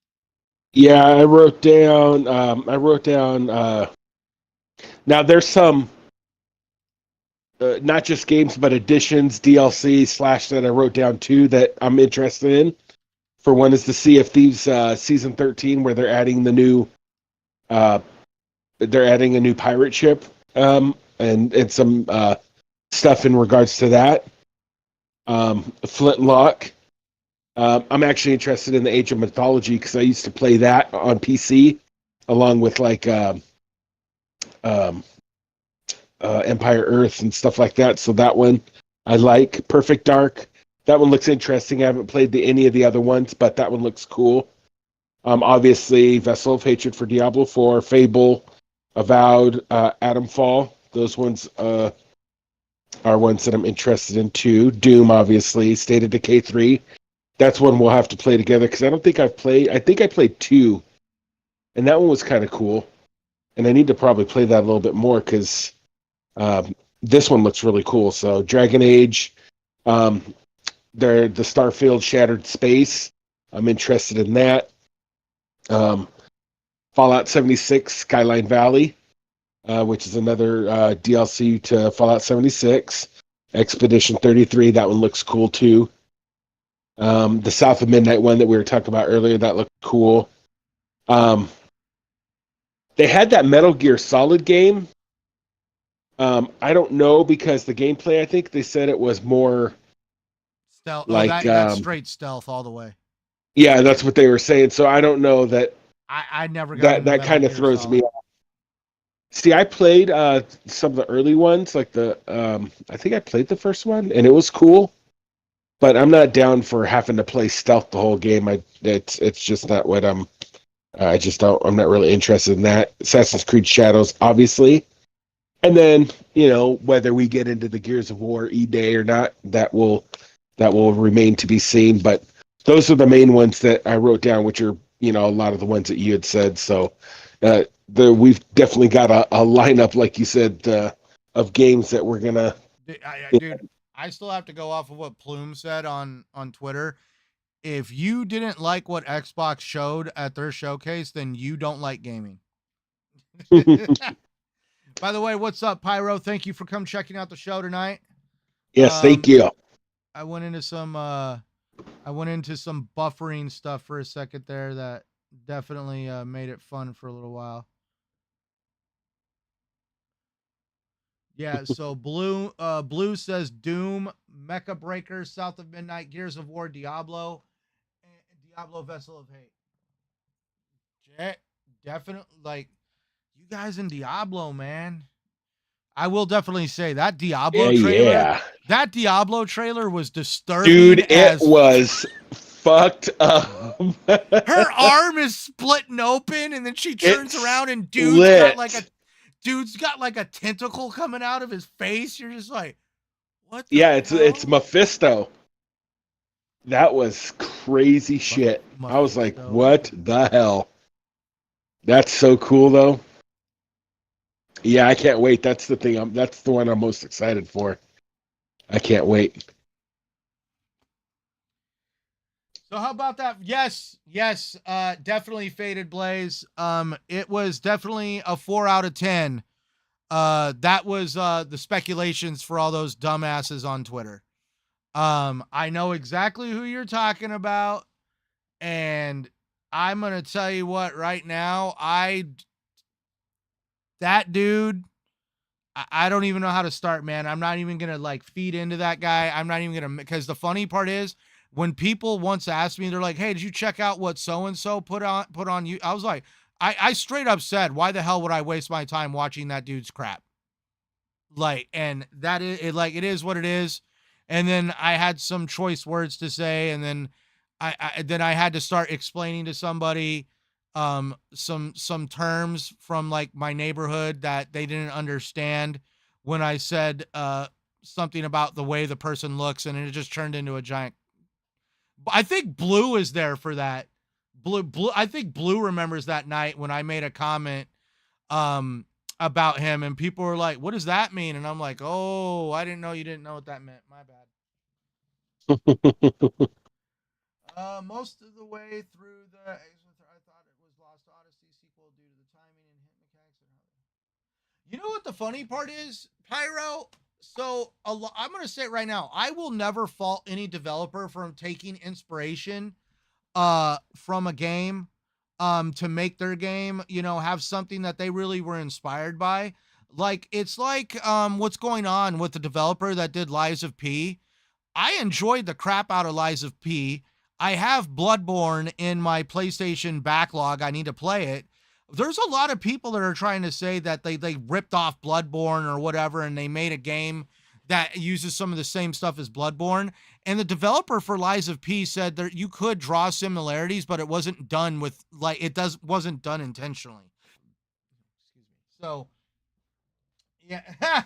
[SPEAKER 2] Yeah, I wrote down. Now there's some not just games, but additions, DLC slash that I wrote down too that I'm interested in. For one is the Sea of Thieves season 13, where uh, they're adding a new pirate ship, and some stuff in regards to that. Flintlock. I'm actually interested in the Age of Mythology because I used to play that on PC, along with like um, Empire Earth and stuff like that. So that one I like. Perfect Dark. That one looks interesting. I haven't played any of the other ones, but that one looks cool. Obviously, Vessel of Hatred for Diablo 4, Fable, Avowed, Atomfall. Those ones are ones that I'm interested in too. Doom, obviously, State of Decay 3. That's one we'll have to play together because I don't think I've played. I think I played 2, and that one was kind of cool. And I need to probably play that a little bit more because this one looks really cool. So Dragon Age, um, the Starfield Shattered Space. I'm interested in that. Um, Fallout 76 Skyline Valley, which is another DLC to Fallout 76. Expedition 33, that one looks cool too. The South of Midnight one that we were talking about earlier, that looked cool. They had that Metal Gear Solid game. I don't know because the gameplay, I think they said it was more
[SPEAKER 1] Stealth. Oh,
[SPEAKER 2] like,
[SPEAKER 1] that's straight stealth all the way.
[SPEAKER 2] yeah, that's what they were saying. So I don't know that
[SPEAKER 1] I never got into
[SPEAKER 2] that
[SPEAKER 1] Metal
[SPEAKER 2] kind of
[SPEAKER 1] Gear
[SPEAKER 2] throws me
[SPEAKER 1] Solid.
[SPEAKER 2] off. See, I played some of the early ones, like I think I played the first one, and it was cool. But I'm not down for having to play stealth the whole game. It's just not what I'm. I just don't. I'm not really interested in that. Assassin's Creed Shadows, obviously, and then whether we get into the Gears of War E-Day or not, that will remain to be seen. But those are the main ones that I wrote down, which are a lot of the ones that you had said. So we've definitely got a lineup, like you said, of games that we're gonna.
[SPEAKER 1] Dude, I still have to go off of what Plume said on Twitter. If you didn't like what Xbox showed at their showcase, then you don't like gaming. By the way, what's up, Pyro? Thank you for come checking out the show tonight.
[SPEAKER 2] Yes, thank you.
[SPEAKER 1] I went into some buffering stuff for a second there that definitely made it fun for a little while. Yeah, so Blue says Doom, Mecha Breaker, South of Midnight, Gears of War, Diablo, and Diablo Vessel of Hate. Definitely, like, you guys in Diablo, man. I will definitely say that
[SPEAKER 2] Yeah,
[SPEAKER 1] Diablo trailer.
[SPEAKER 2] yeah.
[SPEAKER 1] That Diablo trailer was disturbing.
[SPEAKER 2] Dude, it was fucked up.
[SPEAKER 1] Her arm is splitting open, and then she turns around, and dude's got like a tentacle coming out of his face. You're just like, what the
[SPEAKER 2] Yeah,
[SPEAKER 1] hell?
[SPEAKER 2] it's Mephisto. That was crazy shit. I was like, what the hell? That's so cool though. Yeah, I can't wait. That's the thing. That's the one I'm most excited for. I can't wait.
[SPEAKER 1] So how about that? Yes, definitely Faded Blaze. It was definitely a 4 out of 10. That was the speculations for all those dumbasses on Twitter. I know exactly who you're talking about, and I'm gonna tell you what right now. That dude, I don't even know how to start, man. I'm not even gonna like feed into that guy. I'm not even gonna, because the funny part is when people once asked me, they're like, "Hey, did you check out what so and so put on you?" I was like, I straight up said, "Why the hell would I waste my time watching that dude's crap?" Like, and that is it, like, it is what it is. And then I had some choice words to say, and then I had to start explaining to somebody some terms from like my neighborhood that they didn't understand when I said something about the way the person looks, and it just turned into a giant. I think Blue is there for that. Blue I think Blue remembers that night when I made a comment um about him, and people were like, what does that mean? And I'm like, oh, I didn't know you didn't know what that meant. My bad. Most of the way through the, I thought it was Lost Odyssey sequel due to the timing and hit mechanics and how. You know what the funny part is, Pyro? So I'm going to say it right now. I will never fault any developer from taking inspiration from a game to make their game, have something that they really were inspired by. Like it's like what's going on with the developer that did Lies of P. I enjoyed the crap out of Lies of P. I have Bloodborne in my PlayStation backlog. I need to play it. There's a lot of people that are trying to say that they ripped off Bloodborne or whatever, and they made a game that uses some of the same stuff as Bloodborne. And the developer for Lies of P said that you could draw similarities, but it wasn't done with wasn't done intentionally. Excuse me. So yeah.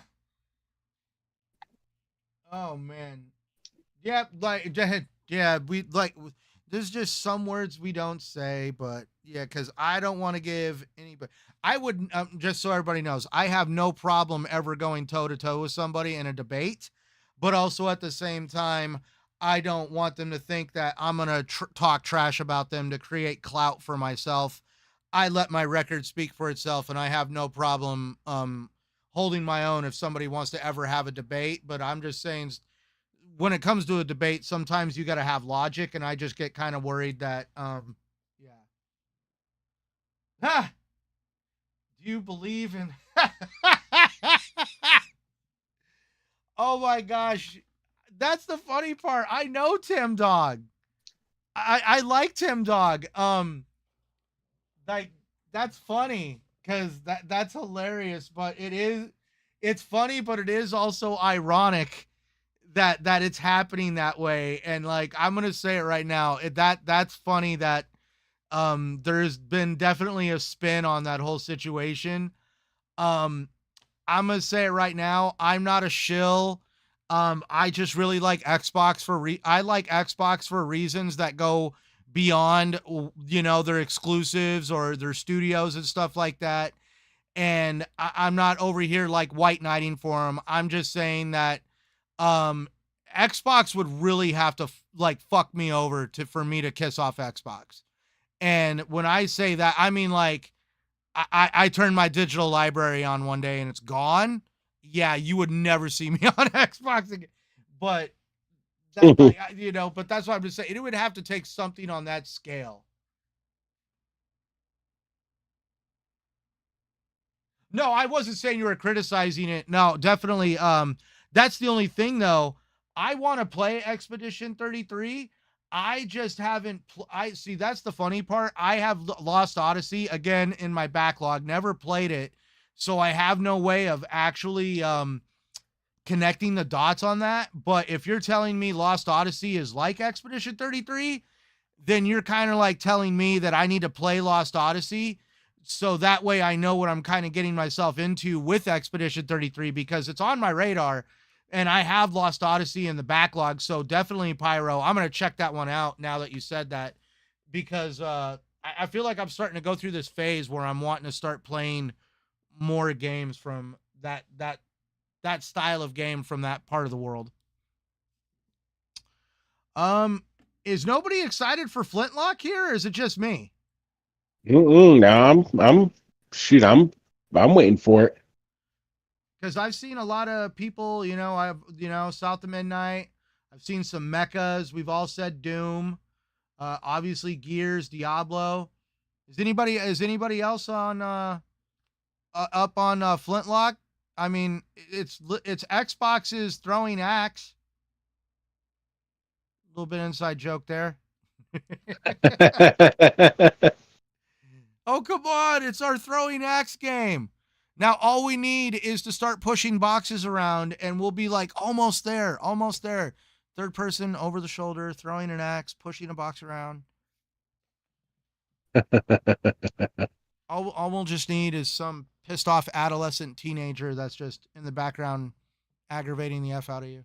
[SPEAKER 1] Oh man. Yeah, like yeah, we like there's just some words we don't say, but yeah, because I don't want to give anybody. I would just so everybody knows, I have no problem ever going toe to toe with somebody in a debate, but also at the same time, I don't want them to think that I'm gonna talk trash about them to create clout for myself. I let my record speak for itself, and I have no problem holding my own if somebody wants to ever have a debate. But I'm just saying when it comes to a debate, sometimes you got to have logic, and I just get kind of worried that, yeah. Ah, do you believe in? Oh my gosh, that's the funny part. I know Tim Dog. I like Tim Dog. Like that's funny because that's hilarious, but it's funny, but it is also ironic that it's happening that way. And like I'm gonna say it right now, that's funny that there's been definitely a spin on that whole situation. um I'm gonna say it right now, I'm not a shill. I just really like Xbox I like Xbox for reasons that go beyond their exclusives or their studios and stuff like that. And I'm not over here like white knighting for them. I'm just saying that um Xbox would really have to like fuck me over for me to kiss off Xbox. And when I say that, I mean like I turn my digital library on one day and it's gone. Yeah, you would never see me on Xbox again. But that, but that's what I'm just saying. It would have to take something on that scale. No, I wasn't saying you were criticizing it. No, definitely. That's the only thing though. I want to play Expedition 33. I just haven't. I see. That's the funny part. I have Lost Odyssey again in my backlog. Never played it, so I have no way of actually connecting the dots on that. But if you're telling me Lost Odyssey is like Expedition 33, then you're kind of like telling me that I need to play Lost Odyssey. So that way I know what I'm kind of getting myself into with Expedition 33 because it's on my radar and I have Lost Odyssey in the backlog. So definitely Pyro. I'm going to check that one out now that you said that because I feel like I'm starting to go through this phase where I'm wanting to start playing more games from that style of game from that part of the world. Is nobody excited for Flintlock here or is it just me?
[SPEAKER 2] No, I'm waiting for it.
[SPEAKER 1] Because I've seen a lot of people, South of Midnight. I've seen some mechas. We've all said Doom. Obviously Gears, Diablo. Is anybody else on up on Flintlock? I mean, it's Xbox's throwing axe. A little bit inside joke there. Oh, come on. It's our throwing axe game. Now, all we need is to start pushing boxes around and we'll be like almost there, almost there. Third person over the shoulder, throwing an axe, pushing a box around. All we'll just need is some pissed off adolescent teenager that's just in the background aggravating the F out of you.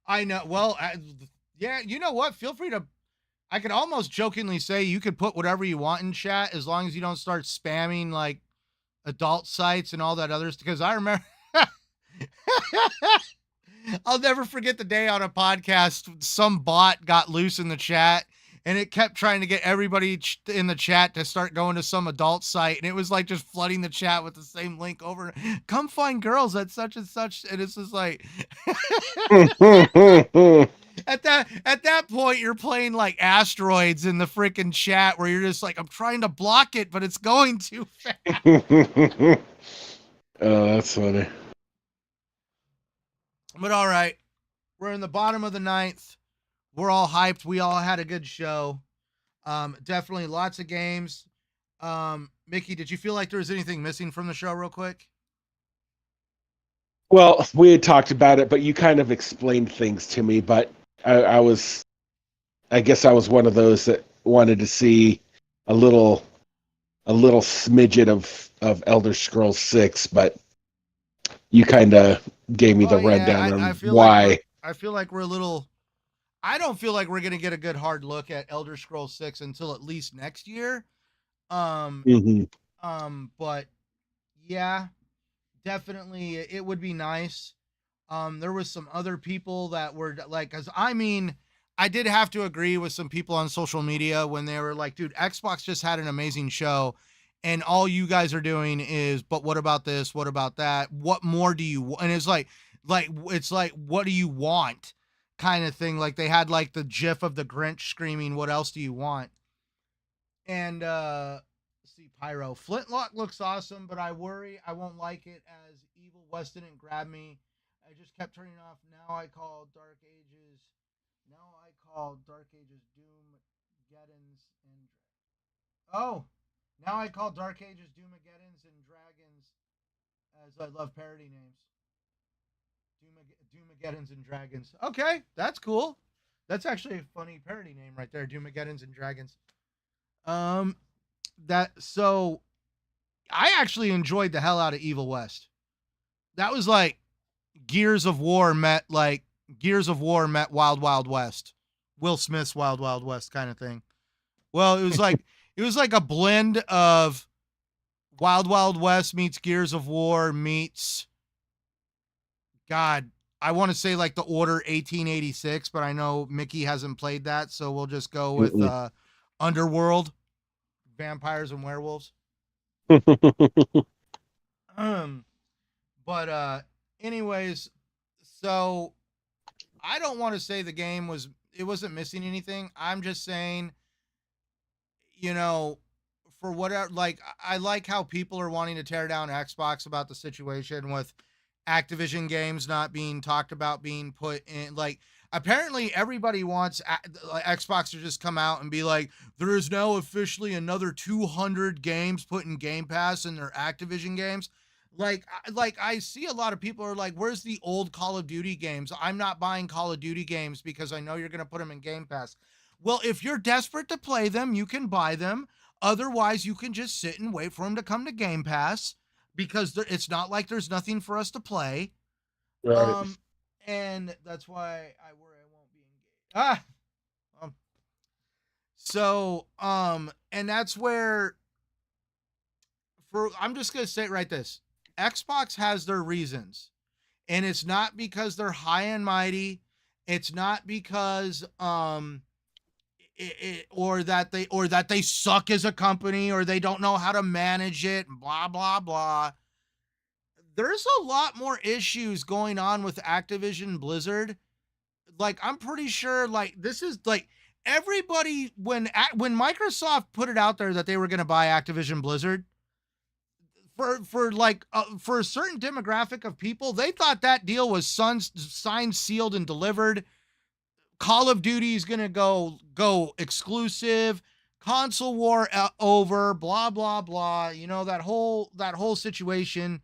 [SPEAKER 1] I know. Well, yeah, you know what? Feel free to. I could almost jokingly say you could put whatever you want in chat as long as you don't start spamming like adult sites and all that others, because I remember I'll never forget the day on a podcast, some bot got loose in the chat and it kept trying to get everybody in the chat to start going to some adult site. And it was like just flooding the chat with the same link over. Come find girls at such and such. And it's just like, at that point, you're playing like asteroids in the freaking chat where you're just like, I'm trying to block it, but it's going too fast.
[SPEAKER 2] Oh, that's funny.
[SPEAKER 1] But all right, we're in the bottom of the ninth. We're all hyped. We all had a good show. Definitely lots of games. Mickey, did you feel like there was anything missing from the show real quick?
[SPEAKER 2] Well, we had talked about it, but you kind of explained things to me. But I guess I was one of those that wanted to see a little smidget of Elder Scrolls 6, but you kind of gave me the rundown on why.
[SPEAKER 1] I feel like we're a little. I don't feel like we're gonna get a good hard look at Elder Scrolls 6 until at least next year. But yeah, definitely it would be nice. There was some other people that were like, because I mean, I did have to agree with some people on social media when they were like, dude, Xbox just had an amazing show and all you guys are doing is, but what about this? What about that? What more do you want? And it's like, what do you want? Kind of thing. Like they had like the gif of the Grinch screaming, what else do you want? And, let's see, Pyro. Flintlock looks awesome, but I worry I won't like it as Evil West didn't grab me. I just kept turning off. Now I call Dark Ages Doom-geddons and now I call Dark Ages Doom-geddons and Dragons, as I love parody names. Doom-geddons and Dragons. Okay, that's cool. That's actually a funny parody name right there, Doom-geddons and Dragons. So I actually enjoyed the hell out of Evil West. That was like Gears of War met Wild Wild West. Will Smith's Wild Wild West kind of thing. Well, it was like a blend of Wild Wild West meets Gears of War meets, God, I want to say like The Order 1886, but I know Mickey hasn't played that, so we'll just go with Underworld, Vampires and Werewolves. But anyways, so I don't want to say the game wasn't missing anything. I'm just saying, for whatever, like, I like how people are wanting to tear down Xbox about the situation with Activision games not being talked about, being put in, like, apparently everybody wants Xbox to just come out and be like, there is now officially another 200 games put in Game Pass in their Activision games. Like I see a lot of people are like, where's the old Call of Duty games? I'm not buying Call of Duty games because I know you're going to put them in Game Pass. Well, if you're desperate to play them, you can buy them. Otherwise, you can just sit and wait for them to come to Game Pass, because it's not like there's nothing for us to play.
[SPEAKER 2] Right.
[SPEAKER 1] And that's why I worry I won't be engaged. And that's where, I'm just going to say it right this. Xbox has their reasons, and it's not because they're high and mighty. It's not because or that they suck as a company, or they don't know how to manage it, blah blah blah. There's a lot more issues going on with Activision Blizzard. Like, I'm pretty sure, like, this is like everybody, when Microsoft put it out there that they were going to buy Activision Blizzard, for a certain demographic of people, they thought that deal was signed, sealed, and delivered. Call of Duty is gonna go exclusive, console war over, blah blah blah. That whole situation,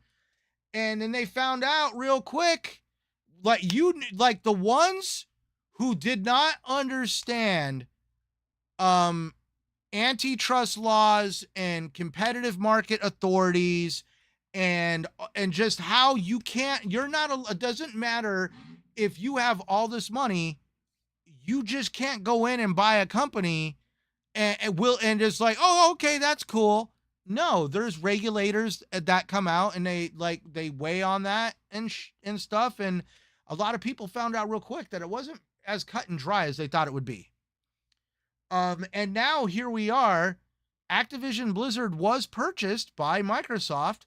[SPEAKER 1] and then they found out real quick, like the ones who did not understand antitrust laws and competitive market authorities, and just how it doesn't matter if you have all this money, you just can't go in and buy a company and just like, oh, okay, that's cool. No, there's regulators that come out and they weigh on that and stuff, and a lot of people found out real quick that it wasn't as cut and dry as they thought it would be. And now here we are. Activision Blizzard was purchased by Microsoft,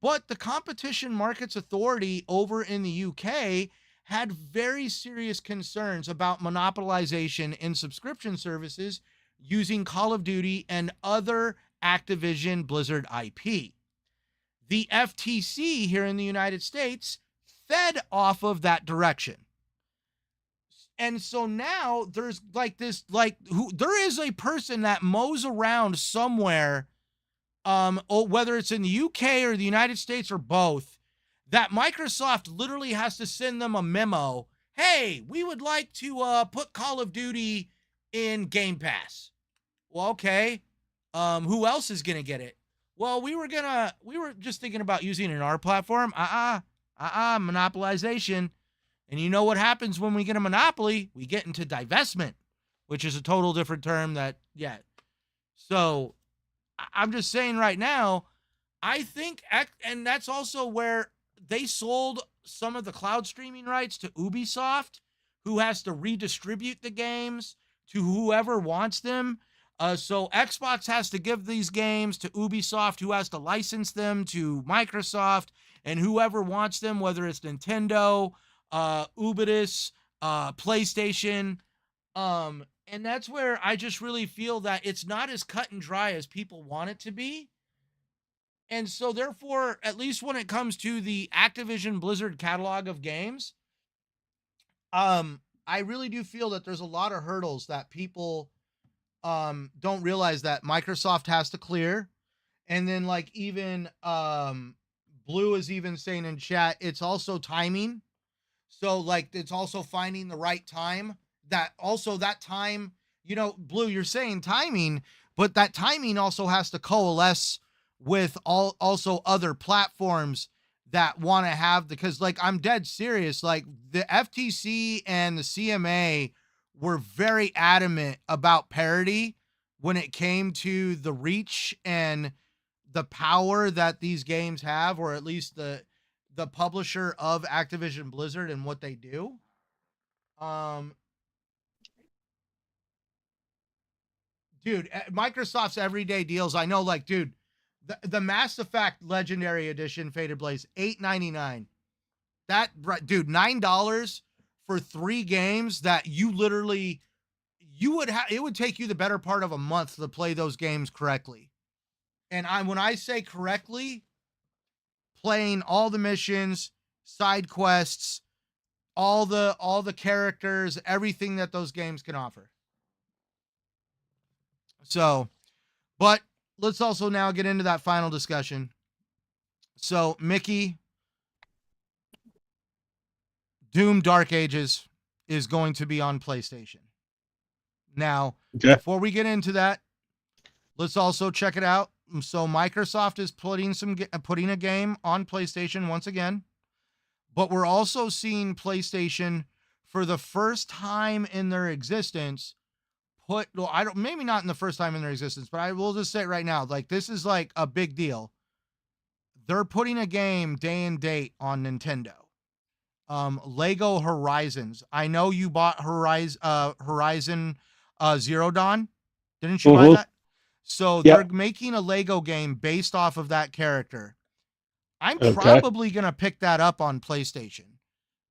[SPEAKER 1] but the Competition Markets Authority over in the UK had very serious concerns about monopolization in subscription services using Call of Duty and other Activision Blizzard IP. The FTC here in the United States fed off of that direction. And so now there's like this, like, who there is a person that mows around somewhere, whether it's in the UK or the United States or both, that Microsoft literally has to send them a memo. Hey, we would like to put Call of Duty in Game Pass. Well, okay. Who else is gonna get it? Well, we were just thinking about using it in our platform. Monopolization. And you know what happens when we get a monopoly? We get into divestment, which is a total different term So I'm just saying right now, I think, and that's also where they sold some of the cloud streaming rights to Ubisoft, who has to redistribute the games to whoever wants them. So Xbox has to give these games to Ubisoft, who has to license them to Microsoft, and whoever wants them, whether it's Nintendo, Ubisoft, PlayStation. And that's where I just really feel that it's not as cut and dry as people want it to be. And so therefore, at least when it comes to the Activision Blizzard catalog of games, I really do feel that there's a lot of hurdles that people don't realize that Microsoft has to clear. And then like even Blue is even saying in chat, it's also timing. So like it's also finding the right time. That time, Blue, you're saying timing, but that timing also has to coalesce with also other platforms that want to have, because like I'm dead serious, like the FTC and the CMA were very adamant about parity when it came to the reach and the power that these games have, or at least the publisher of Activision Blizzard and what they do. Dude, Microsoft's everyday deals. I know, like, dude, the Mass Effect Legendary Edition Fated Blaze, $8.99. That, dude, $9 for 3 games that you literally, it would take you the better part of a month to play those games correctly. And when I say correctly, playing all the missions, side quests, all the characters, everything that those games can offer. So, but let's also now get into that final discussion. So, Mickey, Doom Dark Ages is going to be on PlayStation. Now, Before we get into that, let's also check it out. So Microsoft is putting a game on PlayStation once again, but we're also seeing PlayStation for the first time in their existence maybe not in the first time in their existence, but I will just say it right now, like this is like a big deal. They're putting a game day and date on Nintendo. Lego Horizons. I know you bought Horizon Zero Dawn. Didn't you buy that? So they're making a Lego game based off of that character. I'm probably going to pick that up on PlayStation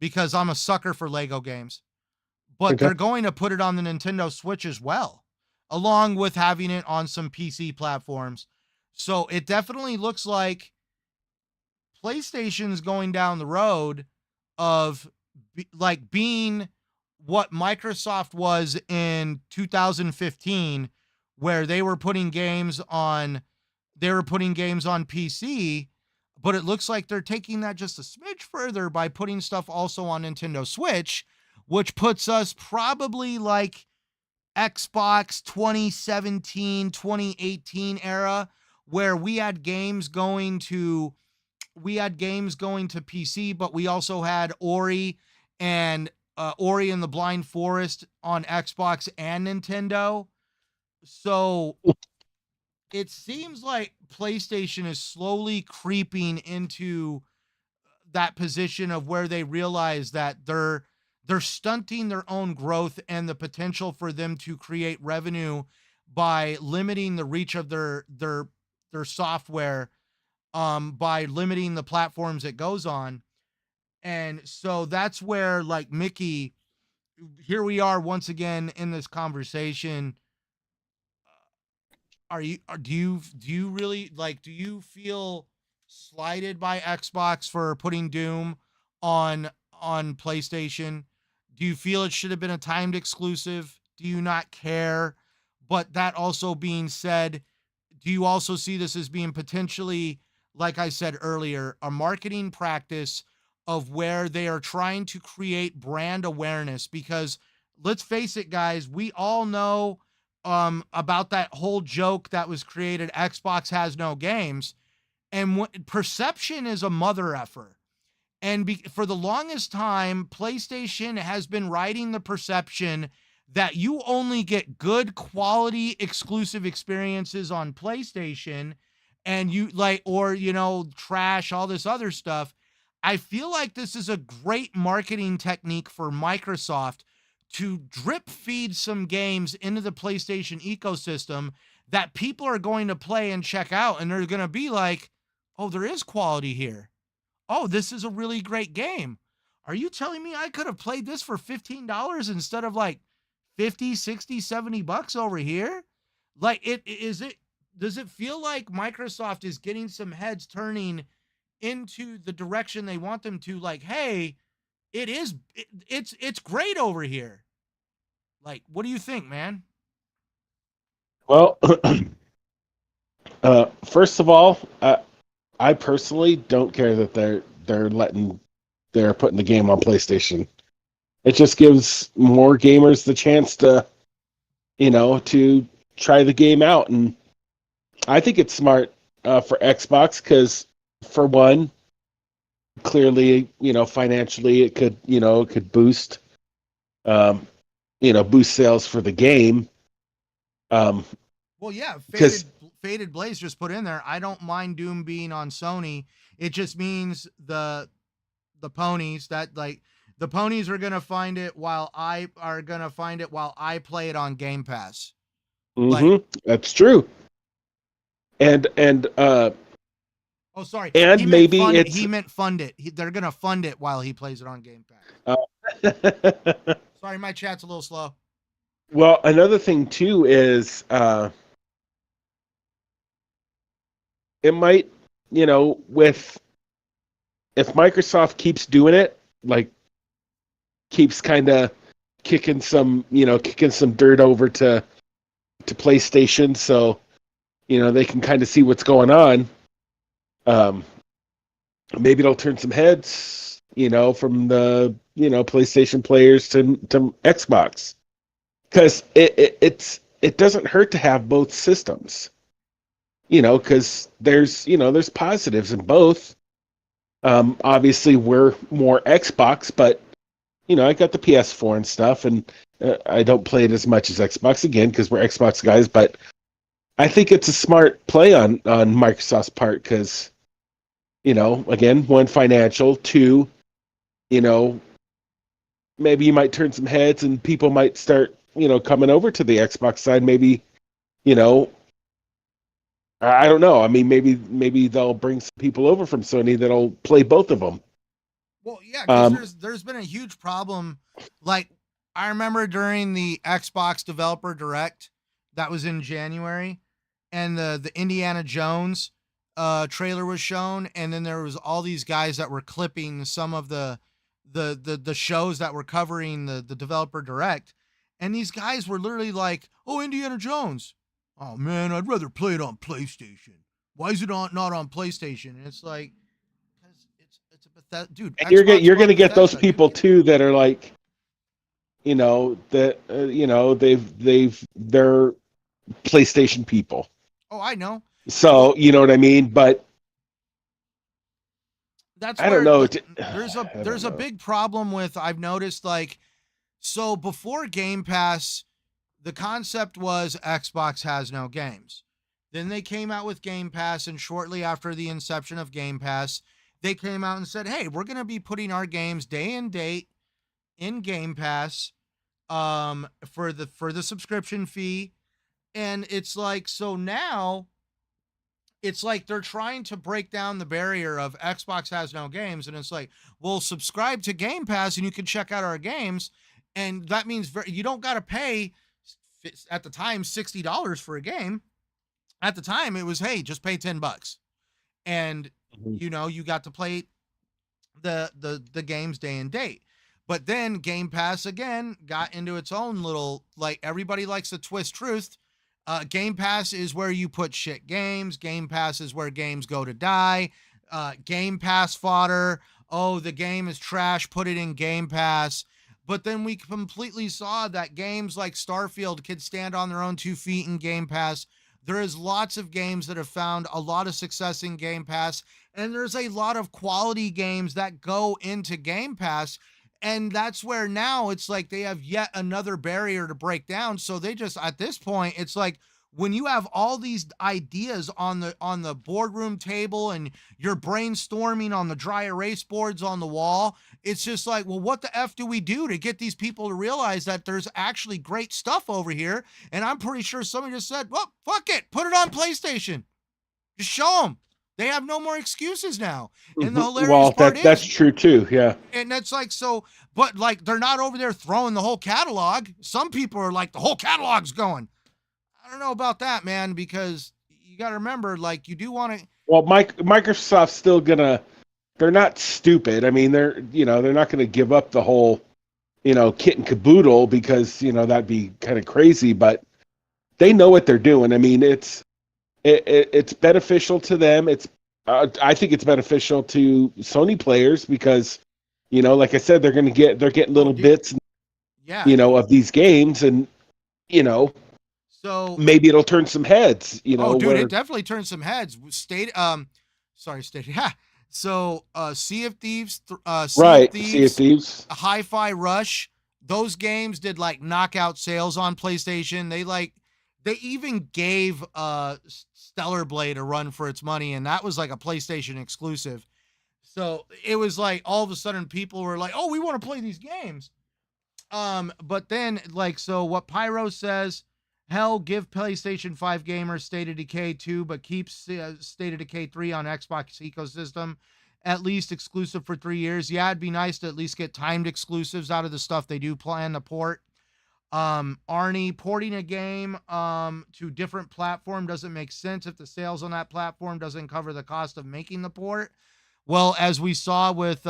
[SPEAKER 1] because I'm a sucker for Lego games. But they're going to put it on the Nintendo Switch as well, along with having it on some PC platforms. So it definitely looks like PlayStation's going down the road of being what Microsoft was in 2015, where they were putting games on PC, but it looks like they're taking that just a smidge further by putting stuff also on Nintendo Switch, which puts us probably like Xbox 2017, 2018 era, where we had games going to PC, but we also had Ori and Ori and the Blind Forest on Xbox and Nintendo. So it seems like PlayStation is slowly creeping into that position of where they realize that they're stunting their own growth and the potential for them to create revenue by limiting the reach of their software, by limiting the platforms it goes on. And so that's where, like, Mickey, here we are once again in this conversation. Do you really, like, do you feel slighted by Xbox for putting Doom on PlayStation? Do you feel it should have been a timed exclusive? Do you not care? But that also being said, do you also see this as being potentially, like I said earlier, a marketing practice of where they are trying to create brand awareness? Because let's face it, guys, we all know about that whole joke that was created, Xbox has no games. And perception is a mother effer. And for the longest time, PlayStation has been riding the perception that you only get good quality exclusive experiences on PlayStation, and you like, or, trash, all this other stuff. I feel like this is a great marketing technique for Microsoft to drip feed some games into the PlayStation ecosystem that people are going to play and check out, and they're going to be like, oh, there is quality here. Oh, this is a really great game. Are you telling me I could have played this for $15 instead of like 50, 60, $70 over here? Like, does it feel like Microsoft is getting some heads turning into the direction they want them to? Like, hey, it's great over here. Like, what do you think, man?
[SPEAKER 2] Well, first of all, I personally don't care that they're putting the game on PlayStation. It just gives more gamers the chance to try the game out, and I think it's smart for Xbox because, for one, clearly, financially, it could boost sales for the game.
[SPEAKER 1] Well, yeah,
[SPEAKER 2] Because
[SPEAKER 1] Faded Blaze just put in there, I don't mind Doom being on Sony. It just means the ponies that, like, the ponies are gonna find it while I play it on Game Pass. Like,
[SPEAKER 2] that's true. And
[SPEAKER 1] oh, sorry,
[SPEAKER 2] and maybe
[SPEAKER 1] he meant fund it. They're gonna fund it while he plays it on Game Pass. Sorry, my chat's a little slow.
[SPEAKER 2] Well, another thing too is it might, with if Microsoft keeps doing it, like keeps kind of kicking some dirt over to PlayStation, so they can kind of see what's going on. Maybe it'll turn some heads, from the PlayStation players to Xbox, because it doesn't hurt to have both systems, because there's positives in both. Obviously, we're more Xbox, but I got the PS4 and stuff, and I don't play it as much as Xbox, again, because we're Xbox guys. But I think it's a smart play on Microsoft's part, because again, one, financial, two, maybe you might turn some heads and people might start coming over to the Xbox side. Maybe I don't know. I mean, maybe they'll bring some people over from Sony that'll play both of them.
[SPEAKER 1] Well, yeah, because there's been a huge problem. Like, I remember during the Xbox Developer Direct that was in January, and the Indiana Jones trailer was shown, and then there was all these guys that were clipping some of the shows that were covering the Developer Direct, and these guys were literally like, "Oh, Indiana Jones. Oh man, I'd rather play it on PlayStation. Why is it not on PlayStation?" And it's like, because it's a pathetic, dude.
[SPEAKER 2] And you're gonna get those people too that are like, they're PlayStation people.
[SPEAKER 1] Oh, I know.
[SPEAKER 2] So you know what I mean, but
[SPEAKER 1] that's
[SPEAKER 2] I don't know.
[SPEAKER 1] There's a big problem with, I've noticed, like, so before Game Pass, the concept was Xbox has no games. Then they came out with Game Pass, and shortly after the inception of Game Pass, they came out and said, "Hey, we're going to be putting our games day and date in Game Pass for the subscription fee." And it's like, so now it's like they're trying to break down the barrier of Xbox has no games, and it's like, well, subscribe to Game Pass and you can check out our games, and that means you don't got to pay at the time $60 for a game. At the time, it was, hey, just pay $10, and you got to play the games day and date. But then Game Pass again got into its own little, like, everybody likes to twist truth. Game Pass is where you put shit games. Game Pass is where games go to die. Game Pass fodder. Oh, the game is trash. Put it in Game Pass. But then we completely saw that games like Starfield could stand on their own 2 feet in Game Pass. There is lots of games that have found a lot of success in Game Pass, and there's a lot of quality games that go into Game Pass. And that's where now it's like they have yet another barrier to break down. So they just, at this point, it's like when you have all these ideas on the boardroom table and you're brainstorming on the dry erase boards on the wall, it's just like, well, what the F do we do to get these people to realize that there's actually great stuff over here? And I'm pretty sure somebody just said, well, fuck it, put it on PlayStation. Just show them. They have no more excuses now. And the hilarious part is,
[SPEAKER 2] that's true too. Yeah.
[SPEAKER 1] And that's like, so, but like, they're not over there throwing the whole catalog. Some people are like, the whole catalog's going. I don't know about that, man, because you got to remember, like, you do want to.
[SPEAKER 2] Well, Microsoft's still gonna. They're not stupid. I mean, they're not gonna give up the whole, kit and caboodle, because that'd be kind of crazy. But they know what they're doing. I mean, it's beneficial to them. I think it's beneficial to Sony players because, like I said, they're getting little bits,
[SPEAKER 1] yeah,
[SPEAKER 2] of ththese games, and
[SPEAKER 1] so
[SPEAKER 2] maybe it'll turn some heads.
[SPEAKER 1] It definitely turns some heads. Yeah. So, Sea of Thieves,
[SPEAKER 2] Sea of Thieves,
[SPEAKER 1] Hi-Fi Rush, those games did like knockout sales on PlayStation. They even gave Stellar Blade a run for its money, and that was like a PlayStation exclusive. So it was like all of a sudden people were like, "Oh, we want to play these games." But then, like, so what Pyro says, hell, give PlayStation 5 gamers State of Decay 2, but keep State of Decay 3 on Xbox ecosystem, at least exclusive for 3 years. Yeah, it'd be nice to at least get timed exclusives out of the stuff they do plan to port. Arnie, porting a game to different platform doesn't make sense if the sales on that platform doesn't cover the cost of making the port. Well, as we saw with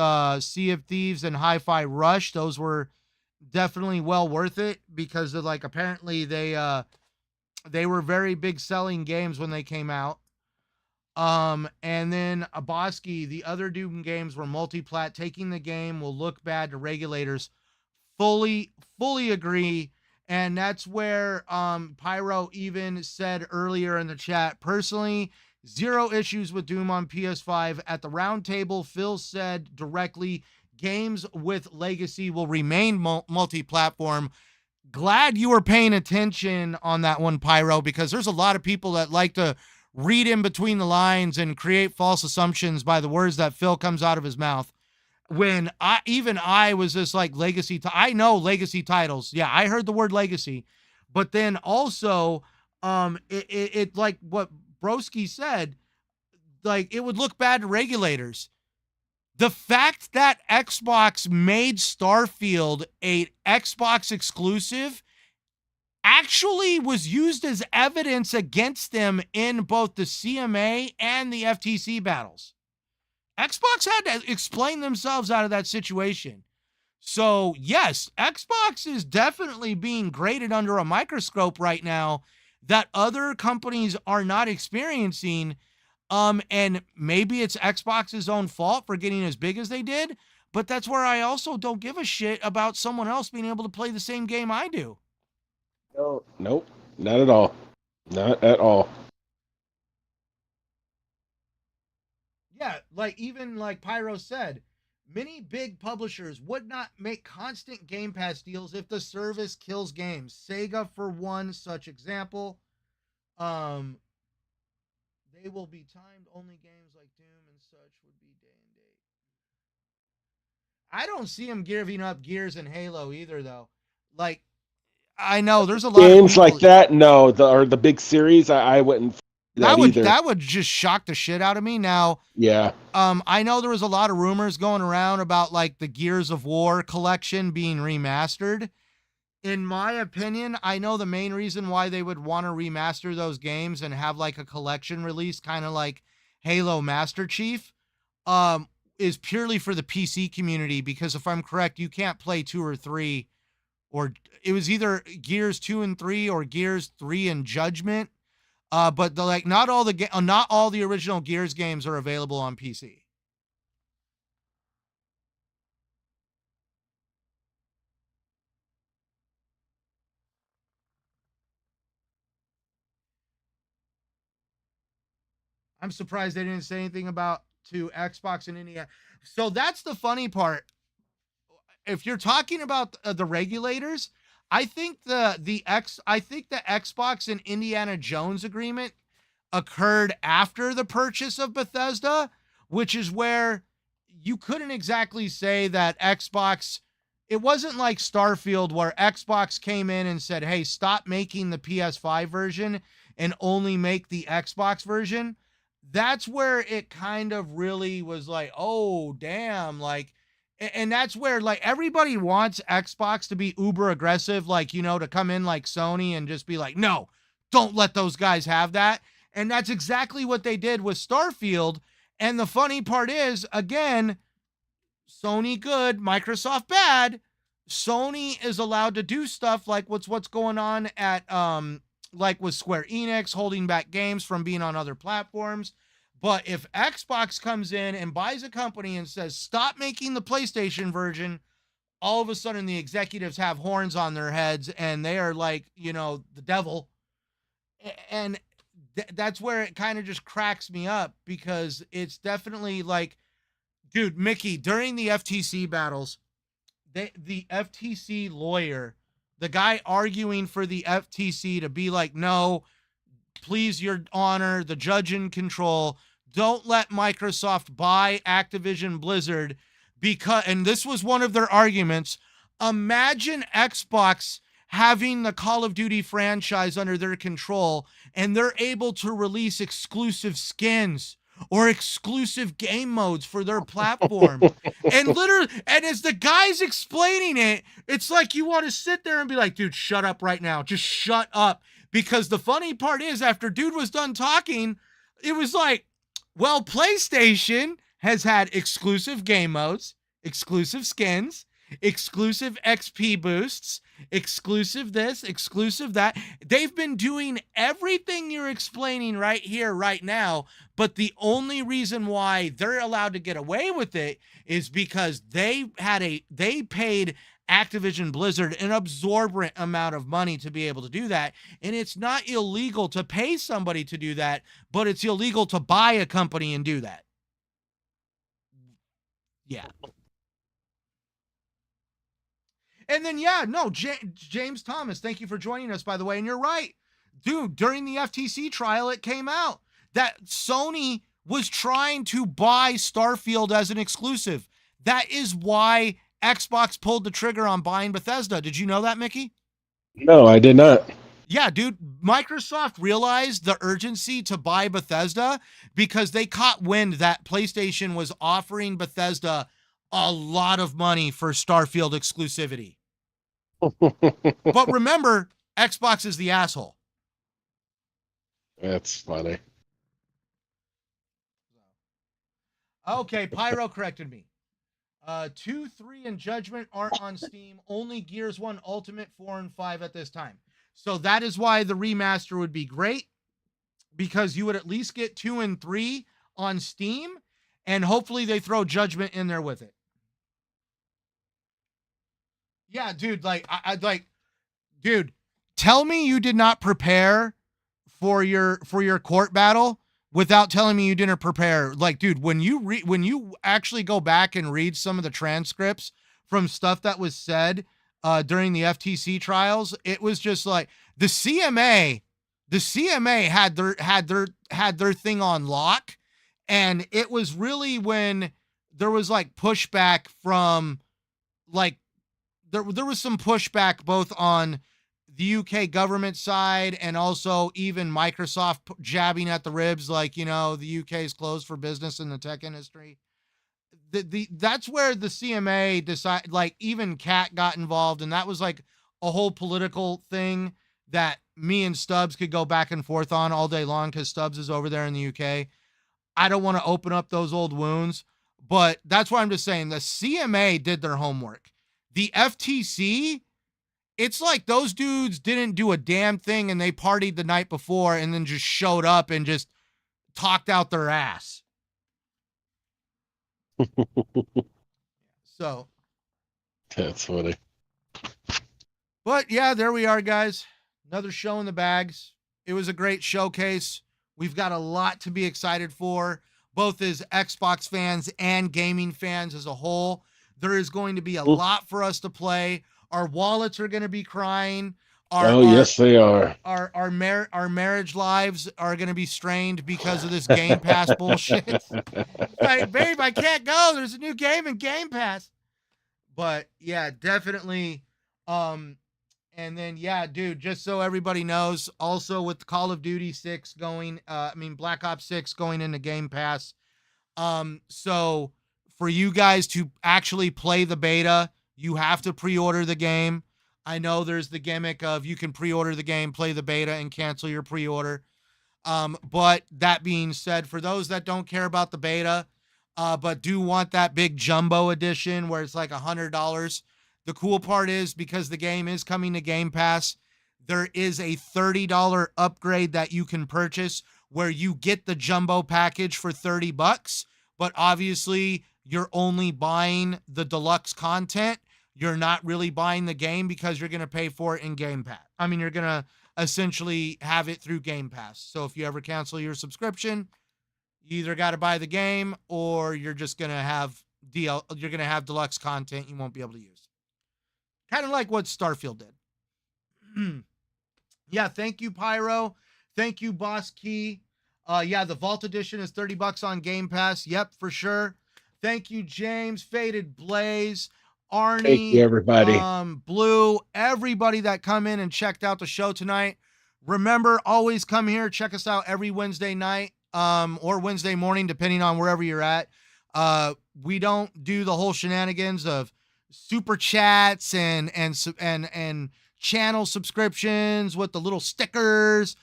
[SPEAKER 1] Sea of Thieves and Hi-Fi Rush, those were definitely well worth it because of, like, apparently they were very big selling games when they came out. And then Aboski, the other Doom games were multi-plat. Taking the game will look bad to regulators. Fully agree. And that's where Pyro even said earlier in the chat, personally, 0 issues with Doom on PS5. At the round table, Phil said directly, games with legacy will remain multi-platform. Glad you were paying attention on that one, Pyro, because there's a lot of people that like to read in between the lines and create false assumptions by the words that Phil comes out of his mouth. When I was just like, legacy, I know legacy titles. Yeah, I heard the word legacy. But then also, it like what Broski said, like, it would look bad to regulators. The fact that Xbox made Starfield a Xbox exclusive actually was used as evidence against them in both the CMA and the FTC battles. Xbox had to explain themselves out of that situation. So, yes, Xbox is definitely being graded under a microscope right now that other companies are not experiencing. And maybe it's Xbox's own fault for getting as big as they did, but that's where I also don't give a shit about someone else being able to play the same game I do.
[SPEAKER 2] No, nope, not at all. Not at all.
[SPEAKER 1] Yeah, like, even like Pyro said, many big publishers would not make constant Game Pass deals if the service kills games. Sega, for one such example. They will be timed. Only games like Doom and such would be day and date. I don't see him giving up Gears and Halo either, though. Like, I know there's a lot of
[SPEAKER 2] Games
[SPEAKER 1] people
[SPEAKER 2] like that, no. The big series, I wouldn't that either.
[SPEAKER 1] that would just shock the shit out of me. Now,
[SPEAKER 2] Yeah.
[SPEAKER 1] I know there was a lot of rumors going around about like the Gears of War collection being remastered. In my opinion, I know the main reason why they would want to remaster those games and have like a collection release, kind of like Halo Master Chief, is purely for the PC community. Because if I'm correct, you can't play 2 or 3, or it was either Gears 2 and 3 or Gears 3 and Judgment. But not all the original Gears games are available on PC. I'm surprised they didn't say anything about to Xbox in India. So that's the funny part. If you're talking about the regulators, I think the Xbox and Indiana Jones agreement occurred after the purchase of Bethesda, which is where you couldn't exactly say that Xbox. It wasn't like Starfield where Xbox came in and said, "Hey, stop making the PS5 version and only make the Xbox version." That's where it kind of really was like, oh, damn. Like, and that's where like everybody wants Xbox to be uber aggressive, like, to come in like Sony and just be like, no, don't let those guys have that. And that's exactly what they did with Starfield. And the funny part is, again, Sony good, Microsoft bad. Sony is allowed to do stuff like what's going on at like with Square Enix, holding back games from being on other platforms. But if Xbox comes in and buys a company and says, stop making the PlayStation version, all of a sudden the executives have horns on their heads and they are like, the devil. And that's where it kind of just cracks me up, because it's definitely like, dude, Mickey, during the FTC battles, the FTC lawyer, the guy arguing for the FTC to be like, no, please, your honor, the judge in control, don't let Microsoft buy Activision Blizzard, because, and this was one of their arguments, imagine Xbox having the Call of Duty franchise under their control and they're able to release exclusive skins or exclusive game modes for their platform. And literally, and as the guy's explaining it, it's like you want to sit there and be like, dude, shut up right now. Just shut up. Because the funny part is, after dude was done talking, it was like, well, PlayStation has had exclusive game modes, exclusive skins, exclusive XP boosts, exclusive this, exclusive that. They've been doing everything you're explaining right here, right now. But the only reason why they're allowed to get away with it is because they paid Activision Blizzard an absorbent amount of money to be able to do that. And it's not illegal to pay somebody to do that, but it's illegal to buy a company and do that. Yeah. And then, James Thomas, thank you for joining us, by the way. And you're right. Dude, during the FTC trial, it came out that Sony was trying to buy Starfield as an exclusive. That is why Xbox pulled the trigger on buying Bethesda. Did you know that, Mickey?
[SPEAKER 2] No, I did not.
[SPEAKER 1] Yeah, dude. Microsoft realized the urgency to buy Bethesda because they caught wind that PlayStation was offering Bethesda a lot of money for Starfield exclusivity. But remember, Xbox is the asshole.
[SPEAKER 2] That's funny.
[SPEAKER 1] Okay, Pyro corrected me. 2, 3, and Judgment aren't on Steam. Only Gears 1 Ultimate, 4, and 5 at this time. So that is why the remaster would be great, because you would at least get 2 and 3 on Steam, and hopefully they throw Judgment in there with it. Yeah, dude, dude, tell me you did not prepare for your court battle without telling me you didn't prepare. Like, dude, when you actually go back and read some of the transcripts from stuff that was said during the FTC trials, it was just like the CMA the CMA had their thing on lock, and it was really when there was like pushback from like there was some pushback both on the UK government side and also even Microsoft jabbing at the ribs, like, the UK is closed for business in the tech industry. That's where the CMA decided, like, even Cat got involved, and that was like a whole political thing that me and Stubbs could go back and forth on all day long because Stubbs is over there in the UK. I don't want to open up those old wounds, but that's why I'm just saying the CMA did their homework. The FTC, it's like those dudes didn't do a damn thing and they partied the night before and then just showed up and just talked out their ass. So
[SPEAKER 2] that's funny.
[SPEAKER 1] But yeah, there we are, guys. Another show in the bags. It was a great showcase. We've got a lot to be excited for, both as Xbox fans and gaming fans as a whole. There is going to be a lot for us to play. Our wallets are going to be crying.
[SPEAKER 2] Yes, they are.
[SPEAKER 1] Our marriage lives are going to be strained because of this Game Pass bullshit. Like, babe, I can't go. There's a new game in Game Pass. But yeah, definitely. And then yeah, dude, just so everybody knows, also with Call of Duty 6 going, Black Ops 6 going into Game Pass. So for you guys to actually play the beta, you have to pre-order the game. I know there's the gimmick of you can pre-order the game, play the beta, and cancel your pre-order. But that being said, for those that don't care about the beta, but do want that big jumbo edition where it's like $100, the cool part is because the game is coming to Game Pass, there is a $30 upgrade that you can purchase where you get the jumbo package for $30, but obviously you're only buying the deluxe content. You're not really buying the game because you're going to pay for it in Game Pass. You're going to essentially have it through Game Pass. So if you ever cancel your subscription, you either got to buy the game or you're just going to have you're going to have deluxe content you won't be able to use. Kind of like what Starfield did. Yeah, thank you, Pyro. Thank you, Boss Key. Yeah, the Vault Edition is $30 on Game Pass. Yep, for sure. Thank you, James, Faded Blaze, Arnie,
[SPEAKER 2] thank you, everybody.
[SPEAKER 1] Blue, everybody that come in and checked out the show tonight. Remember, always come here. Check us out every Wednesday night or Wednesday morning, depending on wherever you're at. We don't do the whole shenanigans of super chats and channel subscriptions with the little stickers.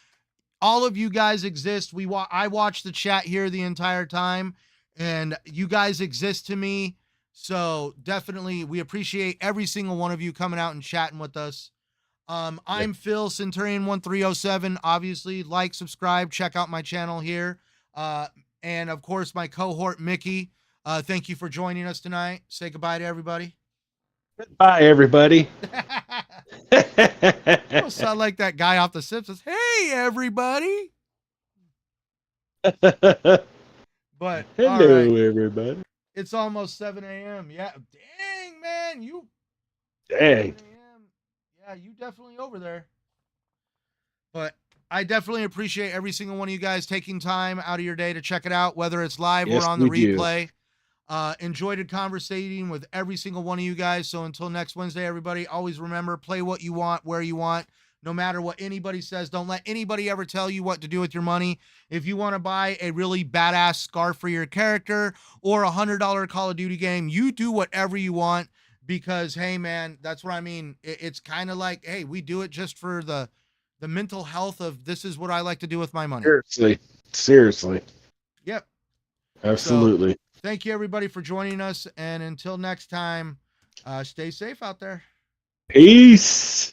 [SPEAKER 1] All of you guys exist. I watch the chat here the entire time, and you guys exist to me. So definitely, we appreciate every single one of you coming out and chatting with us. I'm Phil, Centurion 1307. Obviously, like, subscribe, check out my channel here. And of course, my cohort, Mickey. Thank you for joining us tonight. Say goodbye to everybody.
[SPEAKER 2] Goodbye, everybody.
[SPEAKER 1] I sound like that guy off The Simpsons. Hey, everybody. But
[SPEAKER 2] hello, everybody.
[SPEAKER 1] It's almost 7 a.m. Yeah. Dang, man.
[SPEAKER 2] Dang.
[SPEAKER 1] Yeah, you definitely over there. But I definitely appreciate every single one of you guys taking time out of your day to check it out, whether it's live or on the replay. Enjoyed conversating with every single one of you guys. So until next Wednesday, everybody, always remember, play what you want, where you want, no matter what anybody says. Don't let anybody ever tell you what to do with your money. If you want to buy a really badass scarf for your character or $100 Call of Duty game, you do whatever you want because, hey, man, that's what I mean. It's kind of like, hey, we do it just for the mental health of this is what I like to do with my money.
[SPEAKER 2] Seriously.
[SPEAKER 1] Yep.
[SPEAKER 2] Absolutely.
[SPEAKER 1] So, thank you, everybody, for joining us. And until next time, stay safe out there.
[SPEAKER 2] Peace.